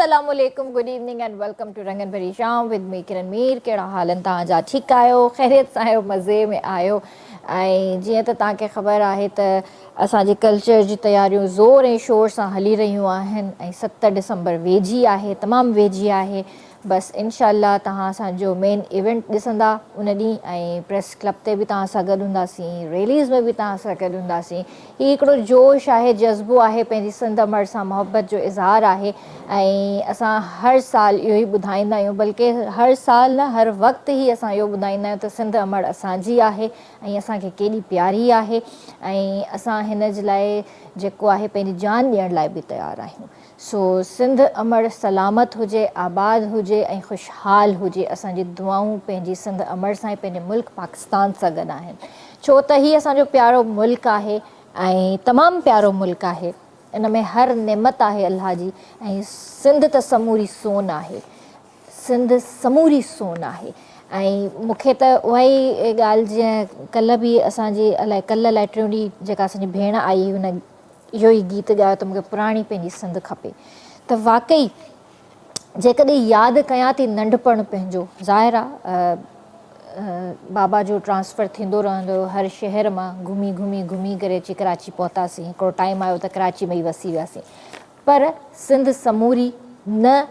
अस्सलामुअलैकुम, good evening and welcome to रंगन भरी शाम विद मी किरण मीर। कहिड़ा हाल आहिनि तव्हांजा? ठीकु आहियो? ख़ैरियत सां आहियो? मज़े में आहियो? ऐं जीअं त तव्हांखे ख़बर आहे त असांजी कल्चर जी तयारियूं ज़ोर ऐं शोर सां हली रहियूं आहिनि ऐं 7 डिसंबर वेझी आहे, तमामु वेझी आहे। बसि इनशाअल्लाह तव्हां असांजो मेन इवेंट ॾिसंदा उन ॾींहुं, ऐं प्रेस क्लब ते बि तव्हां सां गॾु हूंदासीं, रैलीज़ में बि तव्हां सां गॾु हूंदासीं। हीउ हिकिड़ो जोश आहे, जज़्बो आहे, पंहिंजी सिंध अमड़ सां मुहबत जो इज़हार आहे। ऐं असां हर साल इहो ई ॿुधाईंदा आहियूं, बल्कि हर साल न, हर वक़्तु ई असां इहो ॿुधाईंदा आहियूं त सिंध अमड़ असांजी आहे ऐं असांखे केॾी प्यारी आहे। ऐं असां हिन जे लाइ जेको आहे पंहिंजी जान ॾियण लाइ बि तयारु आहियूं। सो सिंध अमड़ सलामत हुजे, आबाद हुजे ऐं ख़ुशहाल हुजे। असांजी दुआऊं पंहिंजी सिंध अमड़ सां ऐं पंहिंजे मुल्क पाकिस्तान सां गॾु आहिनि, छो त हीअ असांजो प्यारो मुल्क आहे ऐं तमामु प्यारो मुल्क आहे। इन में हर नेमत आहे अल्लाह जी, ऐं सिंध त समूरी सोन आहे, सिंध समूरी सोन आहे। ऐं मूंखे त उहा ई ॻाल्हि, जीअं कल्ह बि असांजी अलाए कल्ह अलाए टियों ॾींहुं जेका असांजी भेण आई हुन इहो ई गीत ॻायो त मूंखे पुराणी पंहिंजी सिंध खपे। त वाक़ई जेकॾहिं यादि कयां थी नंढपण पंहिंजो, ज़ाहिर आहे बाबा जो ट्रांसफ़र थींदो रहंदो हर शहर मां, घुमी घुमी घुमी करे अची कराची पहुतासीं। हिकिड़ो टाइम आयो त कराची में ई वसी वियासीं, पर सिंध समूरी न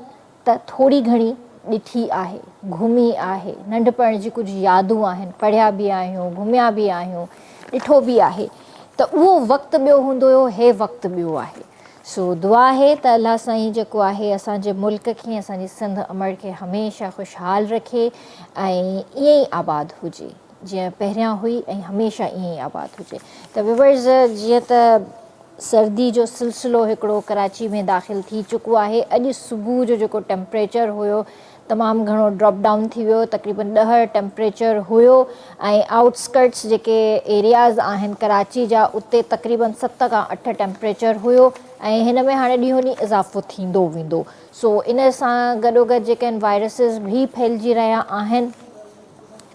त थोरी घणी ॾिठी आहे, घुमी आहे। नंढपण जी कुझु यादूं आहिनि, पढ़िया बि आहियूं, घुमिया बि आहियूं, ॾिठो बि आहे। त उहो वक़्तु ॿियो हूंदो हुयो, हे वक़्तु ॿियो आहे। सो दुआ आहे त अलाह साईं जेको आहे असांजे मुल्क खे, असांजी सिंध अमड़ खे हमेशह ख़ुशहाल रखे ऐं ईअं ई आबाद हुजे जीअं पहिरियां हुई ऐं हमेशह ईअं ई आबाद हुजे। त व्यूअर्स, जीअं त सर्दी जो सिलसिलो हिकिड़ो कराची में दाख़िल थी चुको आहे। अॼु सुबुह जो जेको टेम्परेचर हुयो तमामु घणो ड्रॉप डाउन थी वियो, तक़रीबन 10 टेम्परेचर हुयो। ऐं आउटस्कर्ट्स जेके एरियाज़ आहिनि कराची जा, उते तक़रीबन 7 खां 8 टेम्परेचर हुयो। ऐं हिन में हाणे ॾींहों ॾींहुं इज़ाफ़ो थींदो वेंदो। सो इन सां गॾोगॾु जेके आहिनि वायरसिस बि फैलिजी रहिया आहिनि।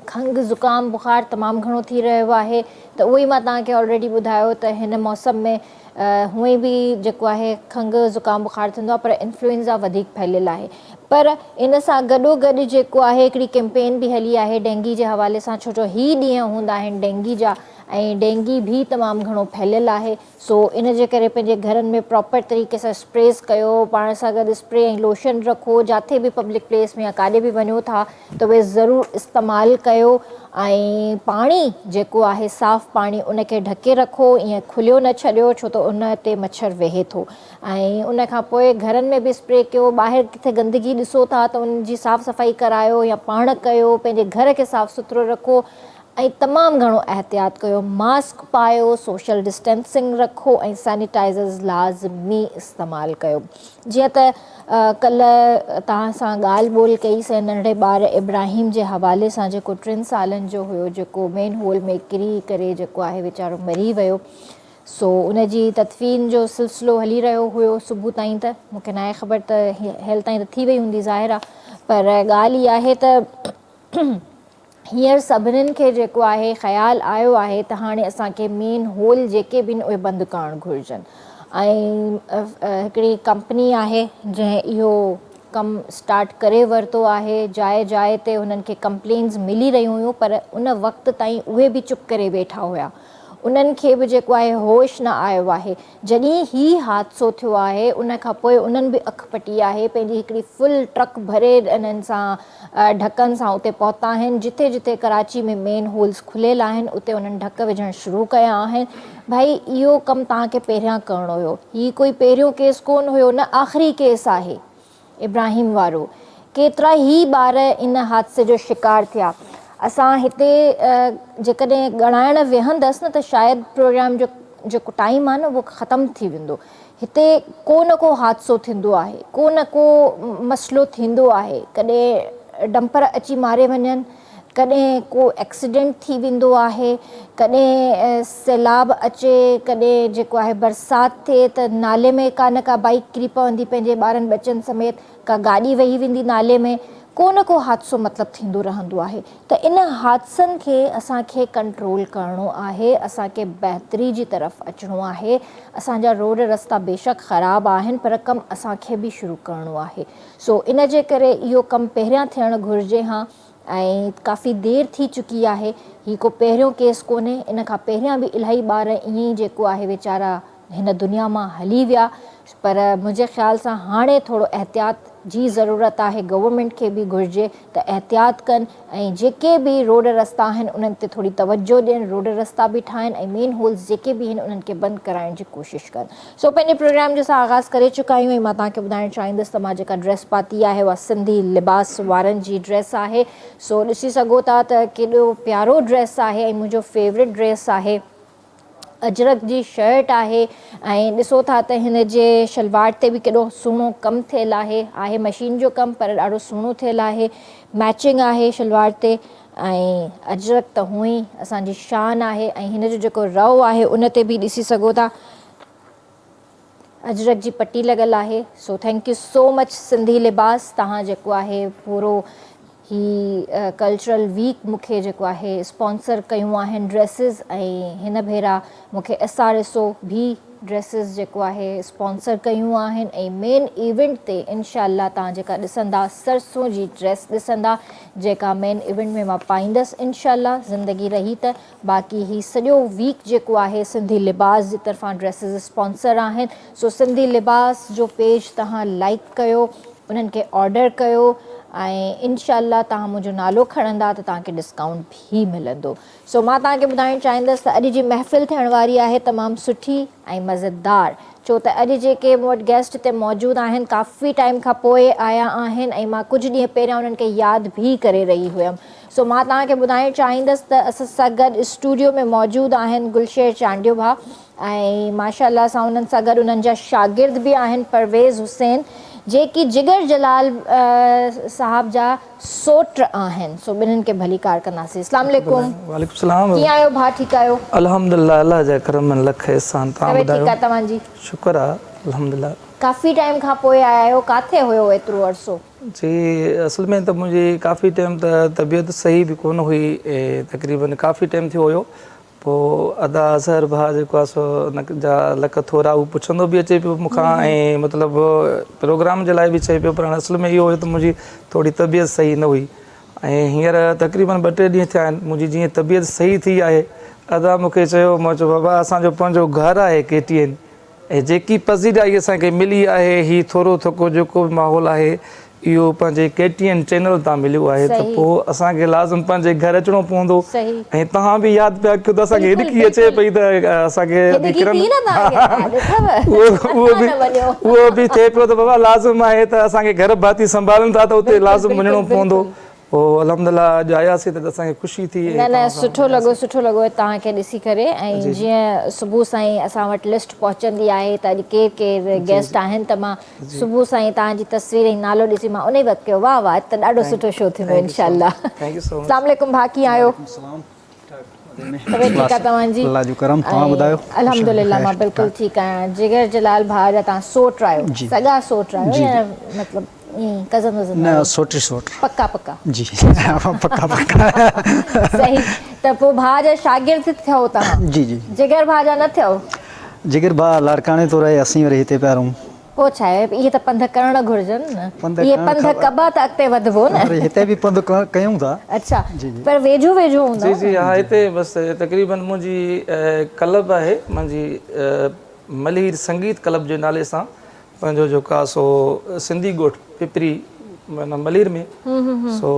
खंघि ज़ुकाम बुख़ार तमामु घणो थी रहियो आहे। त उहो ई मां तव्हांखे ऑलरेडी ॿुधायो त हिन मौसम में हूअं ई बि जेको आहे खंघि ज़ुकाम बुख़ार थींदो आहे, पर इन्फ्लुएंज़ा वधीक फैलियल आहे। पर इन सां गॾोगॾु जेको आहे हिकिड़ी कैंपेन बि हली आहे डेंगी जे हवाले सां, छो जो हीअ ॾींहं हूंदा आहिनि डेंगी जा, ऐं डेंगी बि तमामु घणो फैलियल आहे। सो इन जे करे पंहिंजे घरनि में प्रॉपर तरीक़े सां स्प्रेस कयो, पाण सां गॾु स्प्रे ऐं लोशन रखो। जिथे बि पब्लिक प्लेस में या काॾे बि वञो था त उहे ज़रूरु इस्तेमालु कयो। ऐं पाणी जेको आहे साफ़ु पाणी उनखे ढके रखो, ईअं खुलियो न छॾियो, छो त उन ते मच्छर वेहे थो। ऐं उन खां पोइ घरनि में बि स्प्रे कयो। ॿाहिरि किथे गंदगी ॾिसो था त उन जी साफ़ु सफ़ाई करायो या पाण कयो, पंहिंजे घर खे साफ़ु सुथिरो रखो ऐं तमामु घणो एहतियात कयो। मास्क पायो, सोशल डिस्टेंसिंग रखो ऐं सैनिटाइज़र्स लाज़मी इस्तेमालु कयो। जीअं त कल्ह तव्हां सां ॻाल्हि ॿोल कईसीं नंढे ॿार इब्राहिम जे हवाले सां, जेको 3 सालनि जो हुयो, जेको मेन होल में किरी करे जेको आहे वीचारो मरी वियो। सो उन जी तदफ़ीन जो सिलसिलो हली रहियो हुयो सुबुह ताईं। त मूंखे न आहे ख़बर त हेल ताईं त थी वई हूंदी ज़ाहिर आहे, पर ॻाल्हि इहा आहे त हींअर सभिनीनि खे जेको आहे ख़्यालु आयो आहे त हाणे असांखे मेन होल जेके बि उहे बंदि करणु घुरिजनि। ऐं हिकिड़ी कंपनी आहे जंहिं इहो कमु स्टार्ट करे वरितो आहे। जाइ जाइ ते हुननि खे कंप्लेन्स मिली रहियूं हुयूं, पर उन वक़्तु ताईं उहे बि चुप करे वेठा हुया। उन्हनि खे बि जेको आहे होश न आयो आहे। जॾहिं ही हादसो थियो आहे उन खां पोइ उन्हनि बि अखि पटी आहे, पंहिंजी हिकिड़ी फुल ट्रक भरे इन्हनि सां ढकनि सां उते पहुता आहिनि। जिथे जिथे कराची में मेन होल्स खुलियल आहिनि उते उन्हनि ढक विझणु शुरू कया आहिनि। भाई इहो कमु तव्हांखे पहिरियां करिणो हुयो। हीउ कोई पहिरियों केस कोन हुयो, न आख़िरी केस आहे इब्राहिम वारो। केतिरा ई ॿार इन हादसे जो शिकार थिया। असां हिते जेकॾहिं ॻणाइण वेहंदसि न त शायदि प्रोग्राम जो जेको टाइम आहे न उहो ख़तमु थी वेंदो। हिते को न को हादसो थींदो आहे, को न को मसइलो थींदो आहे। कॾहिं डंपर अची मारे वञनि, कॾहिं को एक्सीडेंट थी वेंदो आहे, कॾहिं सैलाब अचे, कॾहिं जेको आहे बरसाति थिए त नाले में का न का बाइक किरी पवंदी पंहिंजे ॿारनि बचनि समेत, का गाॾी वेही वेंदी नाले में। को न को हादसो मतिलबु थींदो रहंदो आहे त इन हादसनि खे असांखे कंट्रोल करिणो आहे, असांखे बहितरी जी तरफ़ अचिणो आहे। असांजा रोड रस्ता बेशक ख़राबु आहिनि पर कमु असांखे बि शुरू करिणो आहे। सो इन जे करे इहो कमु पहिरियां थियणु घुरिजे हा ऐं काफ़ी देरि थी चुकी आहे। हीउ को पहिरियों केस कोन्हे, इन खां पहिरियां बि इलाही ॿार ईअं ई जेको आहे वीचारा हिन दुनिया मां हली विया। पर मुंहिंजे ख़्याल सां हाणे थोरो एहतियात जी ज़रूरत आहे। गवर्नमेंट खे बि घुरिजे त एहतियात कनि ऐं जेके बि रोड रस्ता आहिनि उन्हनि ते थोरी तवजो ॾियनि, रोड रस्ता बि ठाहिनि ऐं मेन होल्स जेके बि आहिनि उन्हनि खे बंदि कराइण जी कोशिशि कनि। सो पंहिंजे प्रोग्राम जो असां आगाज़ करे चुका आहियूं ऐं मां तव्हांखे ॿुधाइणु चाहींदसि त मां जेका ड्रेस पाती आहे उहा सिंधी लिबास वारनि जी ड्रेस आहे। सो ॾिसी सघो था त केॾो प्यारो ड्रेस आहे ऐं मुंहिंजो फेवरेट ड्रेस आहे। अजरक जी शर्ट आहे ऐं ॾिसो था त हिन जे शलवार ते बि केॾो सुहिणो कमु थियलु आहे मशीन जो कमु पर ॾाढो सुहिणो थियलु आहे, मैचिंग आहे शलवार ते ऐं अजरक त हूअं ई असांजी शान आहे। ऐं हिन जो जेको रओ आहे उन ते बि ॾिसी सघो था अजरक जी पटी लॻल आहे। So thank you so much Sindhi लिबास, तव्हां जेको आहे पूरो ही कल्चरल वीक मूंखे जेको आहे स्पॉन्सर कयूं आहिनि ड्रेसिस ऐं हिन भेरा मूंखे SRSO भी ड्रेसिस जेको आहे स्पॉन्सर कयूं आहिनि ऐं मेन इवेंट ते इनशाला तव्हां जेका ॾिसंदा सरसों जी ड्रेस ॾिसंदा जेका मेन इवेंट में मां पाईंदसि इनशाला ज़िंदगी रही त। बाक़ी ही सॼो वीक जेको आहे सिंधी लिबास जी तरफ़ां ड्रेसिस स्पॉन्सर आहिनि। सो सिंधी लिबास जो पेज तव्हां लाइक कयो, उन्हनि खे ऑर्डर कयो ऐं इनशाला तव्हां मुंहिंजो नालो खणंदा त तव्हांखे डिस्काउंट बि मिलंदो। सो मां तव्हांखे ॿुधाइणु चाहींदसि त अॼु जी महफ़िल थियण वारी आहे तमामु सुठी ऐं मज़ेदार, छो त अॼु जेके मूं वटि गेस्ट हिते मौजूदु आहिनि काफ़ी टाइम खां पोइ आया आहिनि ऐं मां कुझु ॾींहं पहिरियां उन्हनि खे यादि बि करे रही हुयमि। सो मां तव्हांखे ॿुधाइणु चाहींदसि त असां सां गॾु स्टूडियो में मौजूदु आहिनि गुलशेर चांडियो भाउ ऐं माशाअल्लाह सां उन्हनि सां गॾु उन्हनि जा शागिर्द बि आहिनि परवेज़ हुसैन जेकी जिगर जलाल साहब जा सोट आहिनि। सो ॿिन्हिनि खे भली कार कंदासीं। अस्सलाम वालेकुम। वालेकुम सलाम। कीअं आहियो भाउ, ठीकु आहियो? अल्हम्दुलिल्लाह, अल्लाह जा करम लख एहसान। तव्हां ॿुधायो? ठीकु आहे तव्हांजी? शुक्र आहे अल्हम्दुलिल्लाह। काफ़ी टाइम खां पोइ आया आहियो, काथे हुयो एतिरो अरसो? जी असल में त मुंहिंजी काफ़ी टाइम त तबियत सही बि कोन हुई, तक़रीबन काफ़ी टाइम थियो हुयो। पोइ अदा अज़हर भाउ जेको आहे सो हुन जा लख थोरा हू पुछंदो बि अचे पियो मूंखां ऐं मतिलबु प्रोग्राम जे लाइ बि चए पियो, पर असल में इहो हुयो त मुंहिंजी थोरी तबियत सही न हुई ऐं हींअर तक़रीबन 2-3 ॾींहं थिया आहिनि मुंहिंजी जीअं तबियत सही थी आहे। अदा मूंखे चयो, मां चयो बाबा असांजो पंहिंजो घरु आहे KTN ऐं जेकी पज़ीराई असांखे मिली आहे हीउ थोरो थोको जेको बि माहौल आहे इहो पंहिंजे KTN चैनल तां मिलियो आहे त पोइ असांखे लाज़िम पंहिंजे घर अचिणो पवंदो ऐं तव्हां बि यादि पिया कयो त असांखे हिॾकी अचे पई त असांखे उहो बि थिए पियो त बाबा लाज़िम आहे त असांखे घर भाती संभालनि था त उते लाज़िम वञिणो पवंदो। पोइ अल्हम्दुलिल्लाह अॼु आयासीं त असांखे ख़ुशी थी। न सुठो लॻो तव्हांखे ॾिसी करे। ऐं जीअं सुबुह साईं असां वटि लिस्ट पहुचंदी आहे त अॼु केरु केरु गेस्ट आहिनि त मां सुबुह साईं तव्हांजी तस्वीर ऐं नालो ॾिसी मां उन वक़्तु कयो वाह वाह त ॾाढो सुठो शो थींदो इनशाला। अस्सलाम वालेकुम भाउ, कीअं आहियो? ठीकु आहे तव्हांजी? अल्हम्दुलिल्लाह मां बिल्कुलु ठीकु आहियां। जिगर जलाल भाउ जा तव्हां सोट आहियो, सॻा सोट आहियो या मतिलबु कज़न वज़न? न सोट पक्का पक्का जी पक्का सही। त पोइ भाउ जा शागिर्द थियो तव्हां? जी जी। जिगर भाउ जा न थियो? जिगर भाउ लाड़काणे तो रहे, असीं वरी हिते पिया रहूं। पोइ छा आहे, इहे त पंध करणु घुरिजनि न, इहे पंध कबा त अॻिते वधिबो न। हिते बि पंध कयूं था। अच्छा, पर वेझो वेझो हूंदो? जी जी हा, हिते बसि तक़रीबन मुंहिंजी क्लब आहे, मुंहिंजी मलीर संगीत क्लब जे नाले सां पंहिंजो जेको आहे सो सिंधी ॻोठ पिपरी माना मलीर में। सो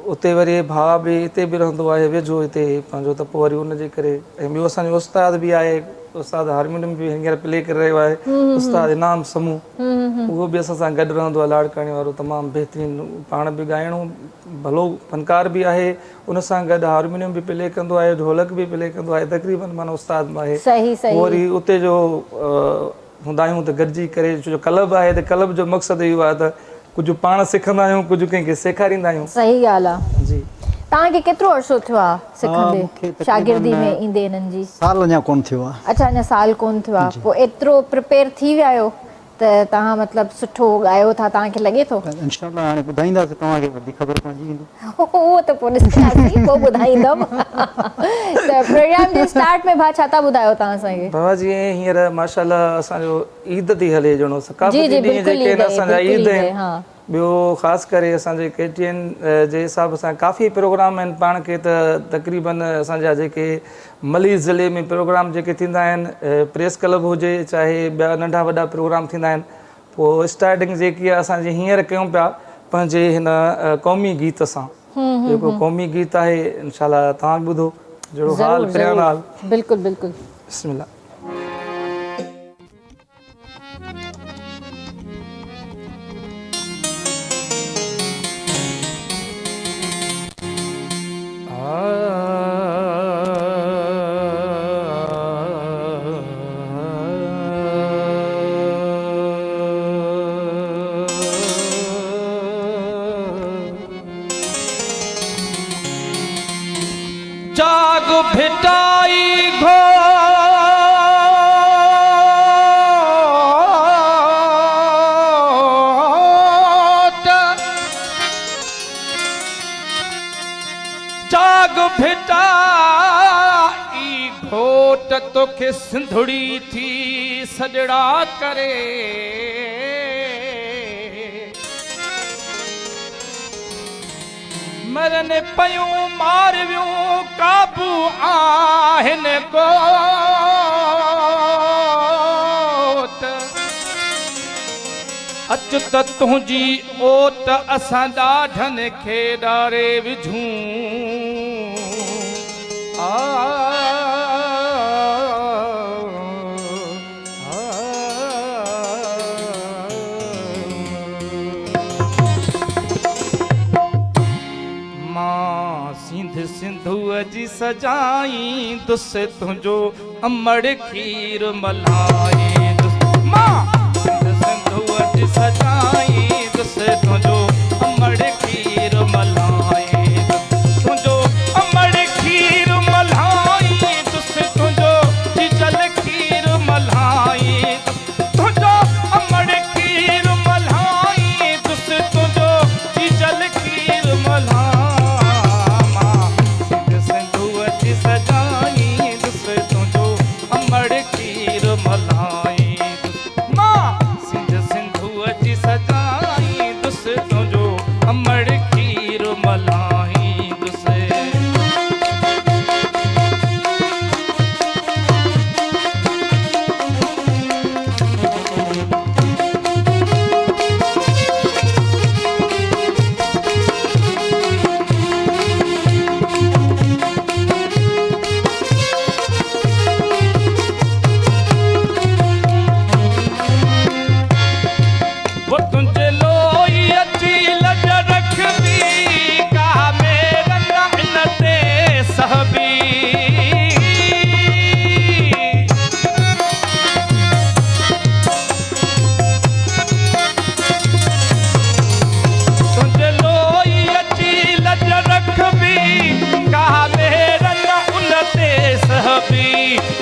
उते वरी भाउ बि हिते बि रहंदो आहे वेझो हिते पंहिंजो, त पोइ वरी उनजे करे ऐं ॿियो असांजो उस्ताद बि आहे, उस्ताद हारमोनियम बि हींअर प्ले करे रहियो आहे, उस्ताद इनाम समूह, उहो बि असां सां गॾु रहंदो आहे लाड़काणे वारो, तमामु बहितरीनु, पाण बि ॻाइणो भलो फनकार बि आहे, उन सां गॾु हारमोनियम बि प्ले कंदो आहे, ढोलक बि प्ले कंदो आहे, तक़रीबन माना उस्ताद आहे। वरी उते जो हूंदा आहियूं त गॾिजी करे, छो क्लब आहे त क्लब जो मक़सदु इहो आहे त कुझु पाण सिखंदा आहियूं, कुझु कंहिंखे सेखारींदा आहियूं। सही ॻाल्हि आहे जी। तव्हांखे केतिरो अर्सो थियो आहे सिखंदे, शागिर्दी में ईंदे हिननि जी? साल अञा कोन थियो आहे। अच्छा, अञा साल कोन थियो आहे। पोइ एतिरो प्रिपेयर थी विया आहियो त तव्हां मतिलबु सुठो ॻायो था, तव्हांखे लॻे थो? इंशाल्लाह हाणे ॿुधाईंदासीं तव्हांखे वधीक ख़बर पइजी वेंदी। उहो त पोइ ॾिसंदासीं, पोइ ॿुधाईंदमि। त प्रोग्राम जे स्टार्ट में भाउ छा था ॿुधायो तव्हां असांखे? बाबा जी हींअर माशाल्लाह असांजो ईद थी हले ॼणो जी सकाफ़ती जी ॾींहं बिल्कुलु जेके आहिनि असांजा ईद आहिनि। हा ॿियो ख़ासि करे असांजे KTN जे हिसाब सां काफ़ी प्रोग्राम आहिनि पाण खे त तक़रीबन असांजा जेके मलीर ज़िले में प्रोग्राम जेके थींदा आहिनि, प्रेस क्लब हुजे चाहे ॿिया नंढा वॾा प्रोग्राम थींदा आहिनि, पोइ स्टार्टिंग जेकी आहे असांजी हींअर कयूं पिया पंहिंजे हिन क़ौमी गीत सां। जेको क़ौमी गीत आहे इंशाल्लाह तव्हां बि ॿुधो जहिड़ो हाल प्रियाण हाल। बिल्कुलु बिल्कुलु। बिस्मिल्लाह। जाग भिटाई घोट, जाग भिटाई घोट तोखे सिंधुड़ी थी सजड़ा करे। मरने पयूं मारवियूं काबू आहिनि कोट, अच त तुंहिंजी ओट असां ॾाढनि खे ॾारे विझूं। सिंधुअ जी सजाईंदुसि तुंहिंजो अमड़ खीर मल्हाईंदुसि। मां सिंधुअ जी सजाईंदुसि तुंहिंजो अमड़ खीर मल्हाईंदुसि। तुंहिंजो अमड़ खीर मल्हाईंदुसि, तुंहिंजो जीजल खीर मल्हाईंदुसि। तुंहिंजो अमड़ खीर मल्हाईंदुसि, तुंहिंजो जीजल खीर मल्हाईंदुसि।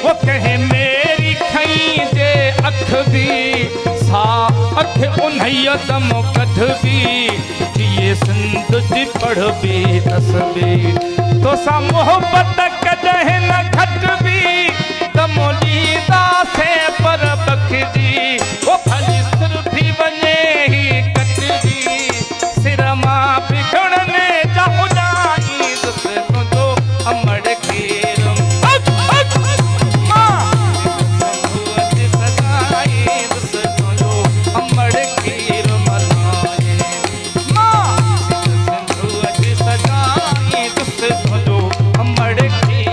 वो कहे मेरी खई जे अख भी सा अख उन्हैया दम कढ भी ये सिंध जी पढ़ भी तस्बी तो सा मोहब्बत कदह न घट भी दमो ॾींदा से पर बखजी वो भली सिर भी वञे ही कटजी सिर मां बिगड़ने जा उॾाईंदुसि तुंहिंजो अमड़ खीर। अमड़ खीर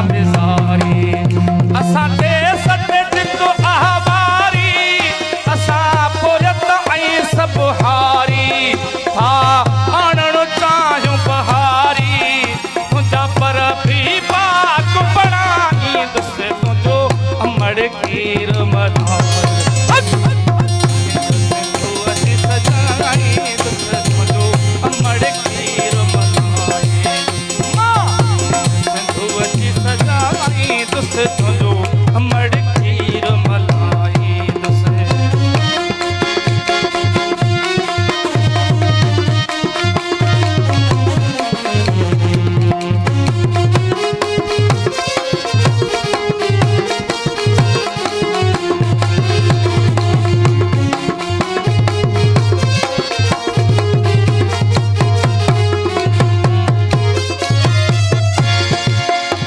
बिसारी असां देस ते जितो आवारी असां पुरत ऐं सभु हारी हा आणणु चाहियूं बहारी तुंहिंजा पर बि पाक बणाईंदुसि तुंहिंजो अमड़ खीर मल्हाए तुझो अमड़ खीर मलाई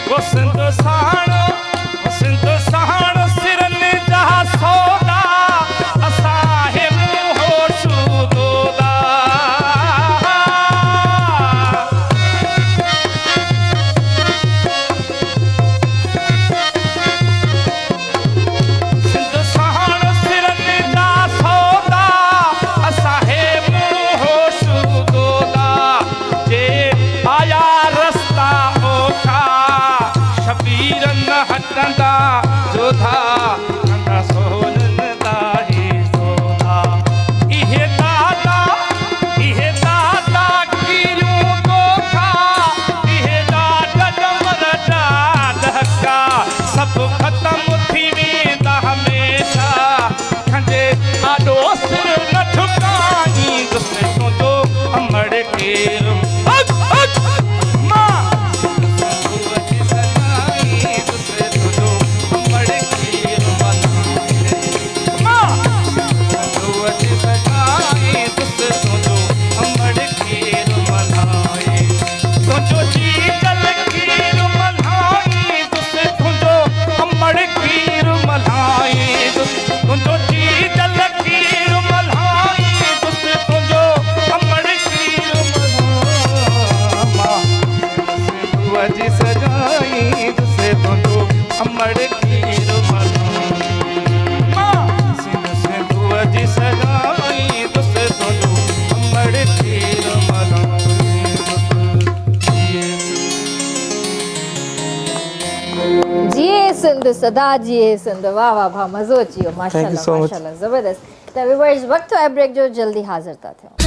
वो सिंध साण सिरन जा सौदा असां हे मुंहो शूदोदा सिंध साण सिरन जा सौदा असां हे मुंहो शूदोदा जे आया रस्ता ओखा शबीर न हटंदा जोधा कंदा सोनन दाही सोधा इहे दादा कीरियूं दोखा इहे ॾाढा डमर ॾाढा सभु ख़तमु थी वेंदा हमेशा खंडे आॾो सिर न ठुकाईंदुसि तुंहिंजो अमड़ केर सिंध सदा जिए सिंध वाह वाह भाउ मज़ो अची वियो माशाल्लाह so much. माशाल्लाह ज़बरदस्त त व्यूअर्स वक़्तु आहे ब्रेक जो जल्दी हाज़िर था थियूं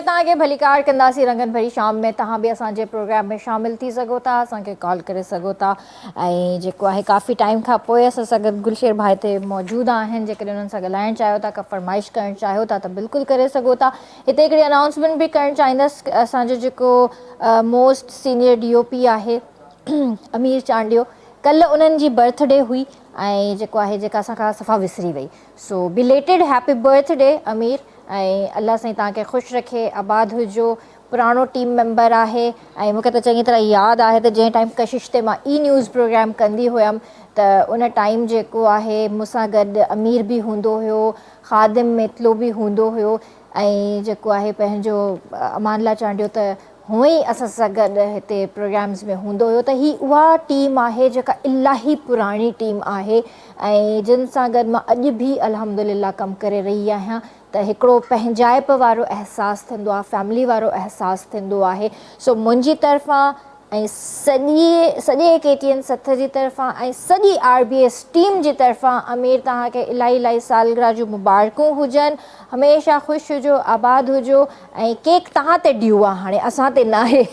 तव्हांखे भलीकार कंदासीं रंगनि भरी शाम में तव्हां बि असांजे प्रोग्राम में शामिल थी सघो था असांखे कॉल करे सघो था ऐं जेको आहे काफ़ी टाइम खां पोइ असां सां गॾु गुलशेर भाई हिते मौजूदु आहिनि जेकॾहिं उन्हनि सां ॻाल्हाइणु चाहियो था का फरमाइश करणु चाहियो था त बिल्कुलु करे सघो था हिते हिकिड़ी अनाउंसमेंट बि करणु चाहींदसि असांजो जेको मोस्ट सीनियर DOP आहे अमीर चांडियो कल्ह उन्हनि जी बर्थडे हुई ऐं जेको आहे जेका असांखां सफ़ा विसरी वई सो बिलेटेड हैप्पी बर्थडे अमीर ऐं अलाह साईं तव्हांखे ख़ुशि रखे आबाद हुजो पुराणो टीम मेंबर आहे ऐं मूंखे त चङी तरह यादि आहे त जंहिं टाइम कशिश ते मां न्यूज़ प्रोग्राम कंदी हुयमि त उन टाइम जेको आहे मूंसां गॾु अमीर बि हूंदो हुयो ख़ादिम मेतलो बि हूंदो हुयो ऐं जेको आहे पंहिंजो अमानला चांडियो त हूअं ई असां सां गॾु हिते प्रोग्राम्स में हूंदो हुयो त हीअ उहा टीम आहे जेका इलाही पुराणी टीम आहे ऐं जिन सां गॾु मां अॼु बि अल्हम्दुलिल्लाह कमु करे रही आहियां त हिकिड़ो पंहिंजाइप वारो अहसासु थींदो आहे फैमिली वारो अहसासु थींदो आहे सो मुंहिंजी तरफ़ां ऐं सॼे KTN 7 जी तरफ़ां ऐं सॼी RBS टीम जी तरफ़ां अमीर तव्हांखे इलाही सालगिरह जूं मुबारकूं हुजनि हमेशह ख़ुशि हुजो आबाद हुजो ऐं केक तव्हां ते ड्यू आहे हाणे असां ते न आहे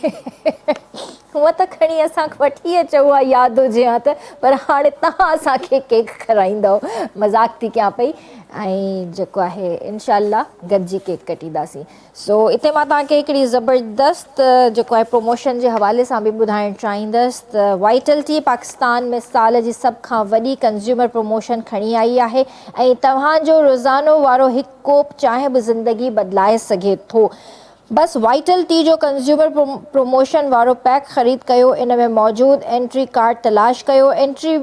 हूअं त खणी असांखे वठी अचो उहा यादि हुजे हा त, पर हाणे तव्हां असांखे केक खाराईंदव, मज़ाक थी कयां पई। ऐं जेको आहे इनशाला गॾिजी केक कटींदासीं। सो हिते मां तव्हांखे हिकिड़ी ज़बरदस्त जेको आहे प्रमोशन जे हवाले सां बि ॿुधाइणु चाहींदसि त वाइटल टी पाकिस्तान में साल जी सभ खां वॾी कंज़्यूमर प्रमोशन खणी आई आहे ऐं तव्हांजो रोज़ानो वारो हिकु कोप चांहि बि ज़िंदगी बदिलाए सघे थो। बस वाइटल टी जो कंज़्यूमर प्रमोशन वारो पैक ख़रीद कयो, इन में मौजूदु एंट्री कार्ड तलाश कयो, एंट्री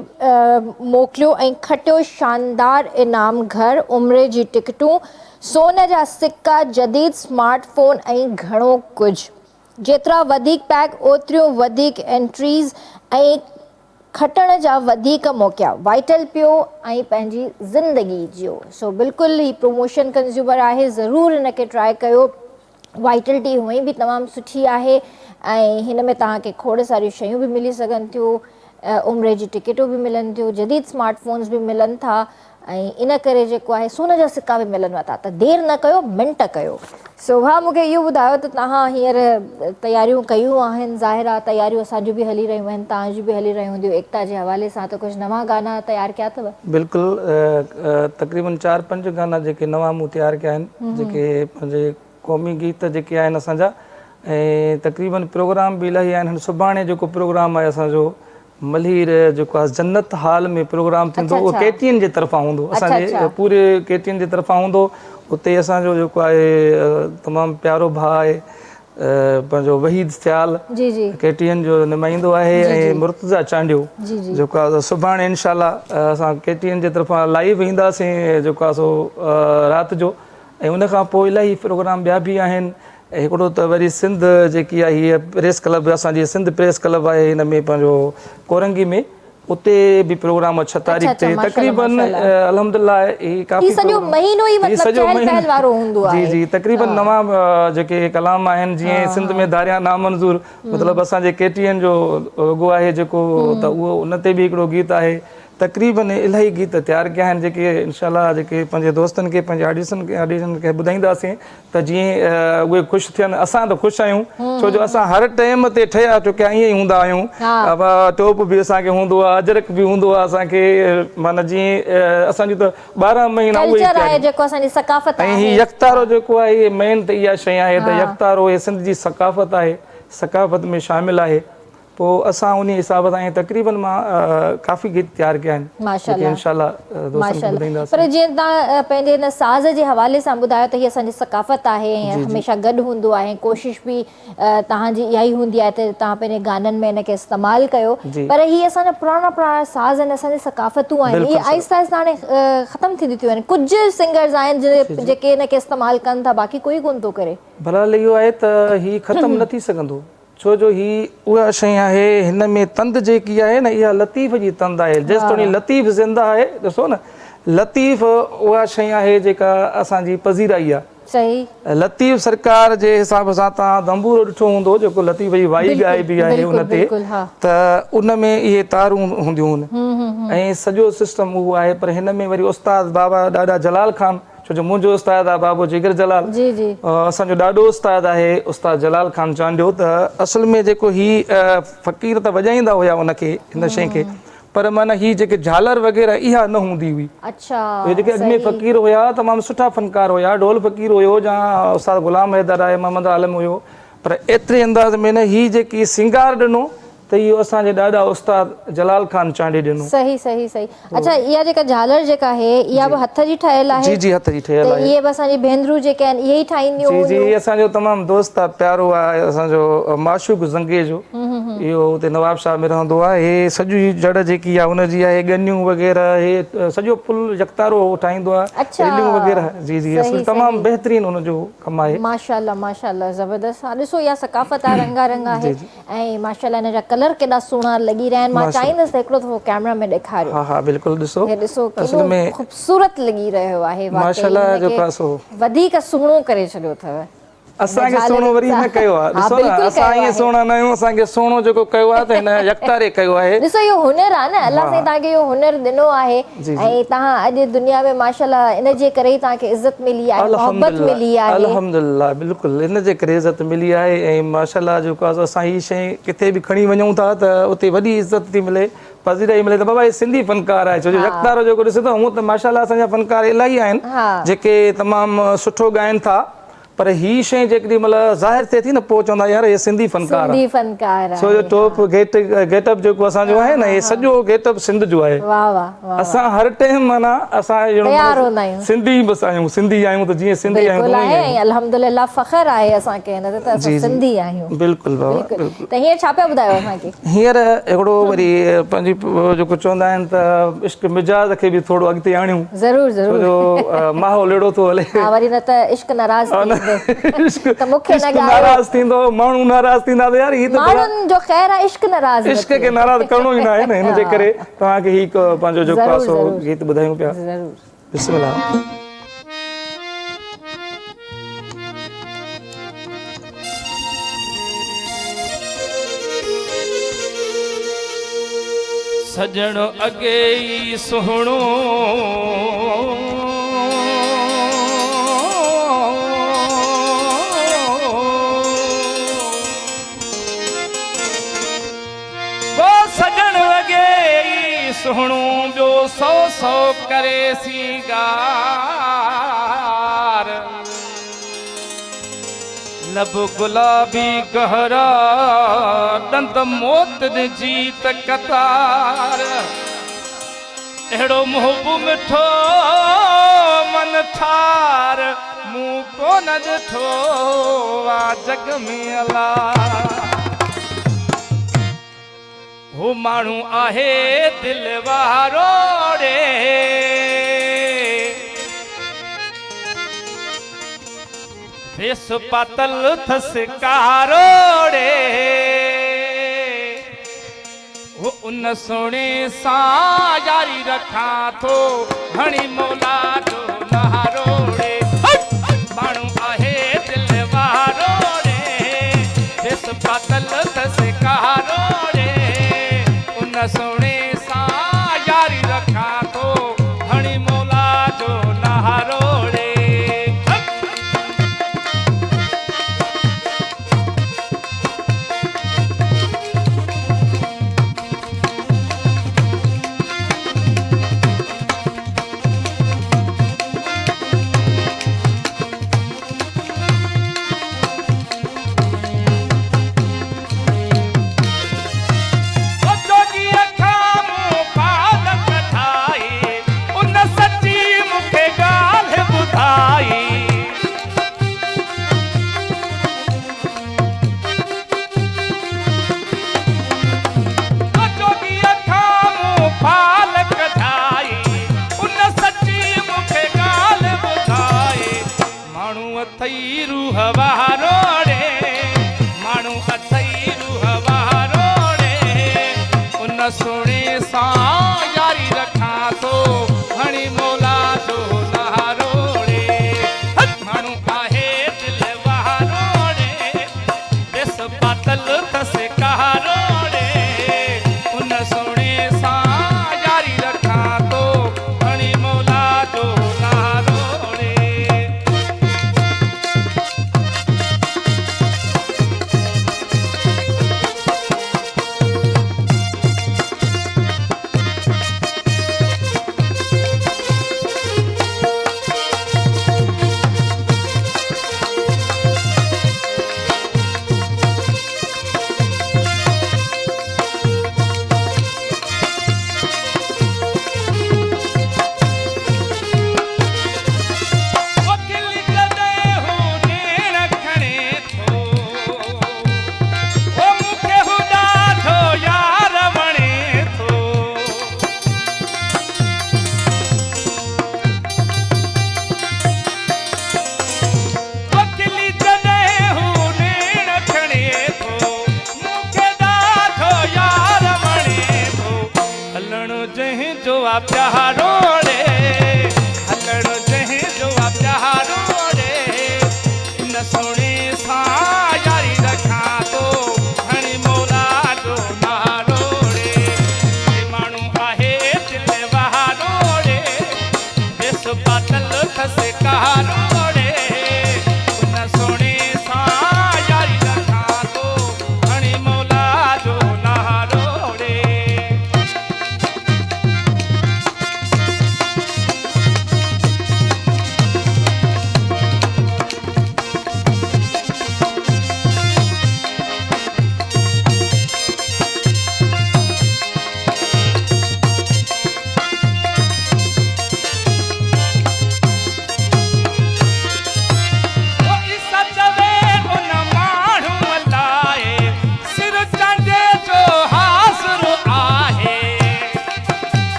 मोकिलियो ऐं खटियो शानदार इनाम घर, उमिरि जी टिकटूं, सोन जा सिक्का, जदीद स्मार्टफोन ऐं घणो कुझु। जेतिरा वधीक पैक ओतिरियूं वधीक एंट्रीज़ ऐं खटण जा वधीक मौक़ा। वाइटल पियो ऐं पंहिंजी ज़िंदगी जियो। सो बिल्कुलु ही प्रमोशन कंज़्यूमर आहे, ज़रूरु हिनखे ट्राए कयो। वाइटल टी हूअं ई बि तमामु सुठी आहे ऐं हिन में तव्हांखे खोड़ सारियूं शयूं बि मिली सघनि थियूं, उमिरि जी टिकटूं बि मिलनि थियूं, जदीद स्मार्टफोन्स बि मिलनि था ऐं इन करे जेको आहे सोन जा सिक्का बि मिलनि था। त देरि न कयो, मिंट कयो। सो भाउ मूंखे इहो ॿुधायो त तव्हां हींअर तयारियूं कयूं आहिनि, ज़ाहिर आहे तयारियूं असांजूं बि हली रहियूं आहिनि, तव्हांजूं बि हली रहियूं हूंदियूं एकता जे हवाले सां, त कुझु नवां गाना तयारु कया अथव? बिल्कुलु, तक़रीबन 4-5 गाना जेके नवां मूं तयारु कया आहिनि, जेके पंहिंजे क़ौमी गीत जेके आहिनि असांजा, ऐं तक़रीबन प्रोग्राम बि इलाही आहिनि। सुभाणे जेको प्रोग्राम आहे असांजो मल्हीर जेको आहे जन्नत हाल में प्रोग्राम थींदो, उहो केटीएन जे तरफ़ां हूंदो, असांजे पूरे केटीएन जे तरफ़ां हूंदो। उते असांजो जेको आहे तमामु प्यारो भाउ आहे पंहिंजो वहीद फ़्याल, केटीएन जो नुमाइंदो आहे, ऐं मुर्तज़ा चांडियो जेको आहे सुभाणे इनशाला असां केटीएन जे तरफ़ां लाइव ईंदासीं जेको आहे सो राति जो। ऐं उन खां पोइ इलाही प्रोग्राम ॿिया बि आहिनि। हिकिड़ो त वरी सिंध जेकी आहे हीअ प्रेस क्लब, असांजी सिंध प्रेस क्लब आहे हिन में पंहिंजो कोरंगी में, उते बि प्रोग्राम 6 तारीख़ ते तक़रीबन अल्हम्दुलिल्लाह ही काफ़ी सॼो महीनो ई मतलब चहल पहल वारो हूंदो आहे। जी तक़रीबन नवां जेके कलाम आहिनि, जीअं सिंध में दारिया नामंज़ूर, मतिलबु असांजे केटीएन जो वॻो आहे जेको, त उहो उन ते बि हिकिड़ो गीत आहे। तक़रीबन इलाही गीत तयारु कया आहिनि जेके इनशाला जेके पंहिंजे दोस्तनि खे, पंहिंजे ऑडिशन खे ॿुधाईंदासीं त जीअं उहे ख़ुशि थियनि। असां त ख़ुशि आहियूं, छो जो असां हर टाइम ते ठहिया चुकिया ईअं ई हूंदा आहियूं। टोप बि असांखे हूंदो आहे, अजरक बि हूंदो आहे असांखे, माना जीअं असांजी त 12 महीना उहे ऐं हीअ यकतारो जेको आहे इहे मेन त इहा शइ आहे त यकतारो इहे सिंध जी सकाफ़त आहे, सकाफ़त में शामिलु आहे। पोइ असां उन हिसाब सां तक़रीबन मां काफ़ी गीत तयारु कया आहिनि, इंशाल्लाह दोस्तनि खे ॿुधाईंदासीं। पर जीअं तव्हां पंहिंजे हिन साज़ जे हवाले सां ॿुधायो त हीअ असांजी सकाफ़त आहे ऐं हमेशह गॾु हूंदो आहे, कोशिशि बि तव्हांजी इहा ई हूंदी आहे त तव्हां पंहिंजे गाननि में हिनखे इस्तेमालु कयो। पर हीअ असांजा पुराणा साज़ आहिनि, असांजी सकाफ़तूं आहिनि, इहे आहिस्ता आहिस्ता हाणे ख़तमु थींदियूं थियूं आहिनि। कुझु सिंगर्स आहिनि जेके हिनखे इस्तेमालु कनि था, बाक़ी कोई कोन थो करे। भला इहो आहे त हीअ ख़तमु न थी सघंदो, छो जो ही उहा शइ आहे, हिन में तंद जेकी आहे न, इहा लतीफ़ जी तंद आहे। जेसिताईं लतीफ़ ज़िंदा आहे, ॾिसो न, लतीफ़ उहा शइ आहे जेका असांजी पज़ीराई आहे। सही, लतीफ़ सरकार जे हिसाब सां तव्हां दंबूरो ॾिठो हूंदो, जेको लतीफ़ जी वाई ॻाइबी आहे उन ते, त उन में इहे तारूं हूंदियूं आहिनि ऐं सॼो सिस्टम उहो आहे। पर हिन में वरी उस्ताद बाबा ॾाढा जलाल ख़ान, छो जो मुंहिंजो उस्ताद आहे बाबो जिगर जलाल, असांजो ॾाढो उस्ताद आहे उस्ताद जलाल ख़ान चांडियो। त असल में जेको ही फ़क़ीर त वॼाईंदा हुया उनखे, हिन शइ खे, पर माना ही जेके झालर वग़ैरह इहा न हूंदी हुई। इहे जेके अॻु में फ़क़ीर हुया तमामु सुठा फ़नकार हुया, ढोल फ़क़ीर हुयो या उस्ताद ग़ुलाम हैदर आहे, मोहम्मद आलम हुयो, पर एतिरे अंदाज़ में न ही जेकी सिंगार ॾिनो त इहो असांजे ॾाढा उस्ताद जलाल ख़ान चांडे ॾिनो। सही सही सही। अच्छा, इहा जेका झालर जेका आहे इहा बि हथ जी ठहियल आहे? जी हथ जी ठहियल आहे। इहे बि असांजी भेनरूं जेके आहिनि इहे ई ठाहींदियूं? जी असांजो तमामु दोस्त आहे, प्यारो आहे असांजो माशूक ज़ंगे जो, इहो हुते नवाब शाह में रहंदो आहे। हे सॼी जड़ जेकी आहे उनजी आहे, गनियूं वग़ैरह, हे सॼो पुल यकतारो ठाहींदो आहे, रिलियूं वग़ैरह। जी असली तमामु बहितरीनु हुनजो कमु आहे। माशाल्लाह माशाल्लाह, ज़बरदस्त। ॾिसो इहा सकाफ़त आहे, रंगारंग आहे ऐं माशाल्लाह हिन जा कलर केॾा सुहिणा लॻी रहिया आहिनि। मां चाहींदसि हिकिड़ो दफ़ो कैमरा में ॾेखारियो। हा बिल्कुलु, ॾिसो असल में ख़ूबसूरत लॻी रहियो आहे, माशाल्लाह जेको आहे सो वधीक सुहिणो करे छॾियो अथव। असांखे सोनो वरी न कयो आहे ॾिसो न असां ईअं सोना न आहियूं असांखे सोनो जेको कयो आहे त हिन यकतारे कयो आहे ॾिसो इहो हुनर आहे न अलाह साईं तव्हांखे इहो हुनर ॾिनो आहे ऐं तव्हां अॼु दुनिया में माशाल्लाह इन जे करे ई तव्हांखे इज़त मिली आहे मोहबत मिली आहे अल्हम्दुलिल्लाह बिल्कुलु इन जे करे इज़त मिली आहे ऐं माशाल्लाह जेको आहे असां हीअ शइ किथे बि खणी वञूं था त उते वॾी इज़त थी मिले पज़ीराई मिले त बाबा हे सिंधी फनकार आहे छो जो यकतारो जेको ॾिसो था हूअं त माशाल्लाह असांजा फनकार इलाही आहिनि जेके तमामु सुठो ॻाइनि था पर ही शइ जेकॾहिं मतलब ज़ाहिर थिए थी न पोइ चवंदा यार हे सिंधी फनकार आहे छो जो टॉप गेटअप जेको असांजो आहे न हे सॼो गेटअप सिंध जो आहे असां हर टाइम माना असां सिंधी बसि आहियूं सिंधी आहियूं त जीअं सिंधी आहियूं अल्हम्दुलिल्लाह फ़ख्र आहे असांखे हिन ते त असां सिंधी आहियूं बिल्कुलु बाबा त हींअर छा पिया ॿुधायो असांखे हींअर हिकिड़ो वरी पंहिंजी जेको चवंदा आहिनि त इश्क मिजाज़ खे बि थोरो अॻिते आणियूं ज़रूरु ज़रूरु जो माहौल अहिड़ो थो हले वरी न त इश्क नाराज़ त मूंखे न नाराज़ थींदो माण्हू नाराज़ थींदा त यार ही त माण्हुनि जो ख़ैर आहे इश्क नाराज़ इश्क खे नाराज़ करणो ई न आहे न हिन जे करे तव्हांखे ही पंहिंजो जेको आहे सो गीत ॿुधायूं पिया बिस्मिल्लाह सजण अॻे ई सुहिणो सुहणो ॿियो सौ सौ करे सीगार लब गुलाबी गहरा दंत मौत जी त कतार अहिड़ो मुहबो मिठो मन ठार मूं कोन ॾिठो आ जग में अला हो माण्हू आहे दिल वारो रे फेस पातल थस कारो रे वो उन सोने सां यारी रखां थो हणी मौला जो नहारो रे माण्हू आहे दिल वारो रे फेस पातल थस कारो रे सोने सा यारी रखा तो हणी मौला जो नहारो रे सोने सा यारी रखा तो हणी मौला जो नहारो रे माण्हू आहे दिल वारो रे बेस पातल थस कहारो रे उन सोने सा यारी रखा तो हणी मौला जो नहारो रे प्यारो रे हलण जंहिं जो प्यारो रे इन सोने रोड़े उन सोने सा यारी रखा तो घणी मौला जो ना रोड़े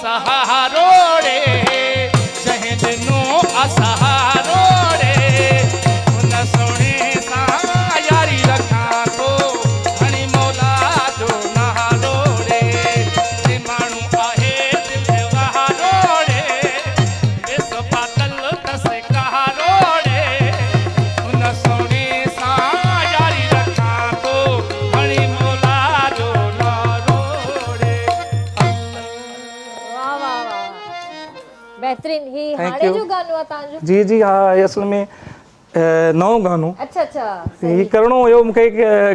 असहारोड़े जहीं दिनो असहारोड़े उन सोने सा यारी रखा तो घणी मौला जो ना रोड़े जे माण्हू आहे दिल वहारोड़े बेस बादल दस कहारोड़े उन सोने सा यारी रखा तो घणी मौला जो ना रोड़े वाह वाह वाह बेहतरीन ही Thank हाणे you. जो गानो आहे तव्हांजो जी जी हा हे असल में नओं गानो अच्छा अच्छा ही करिणो हुयो मूंखे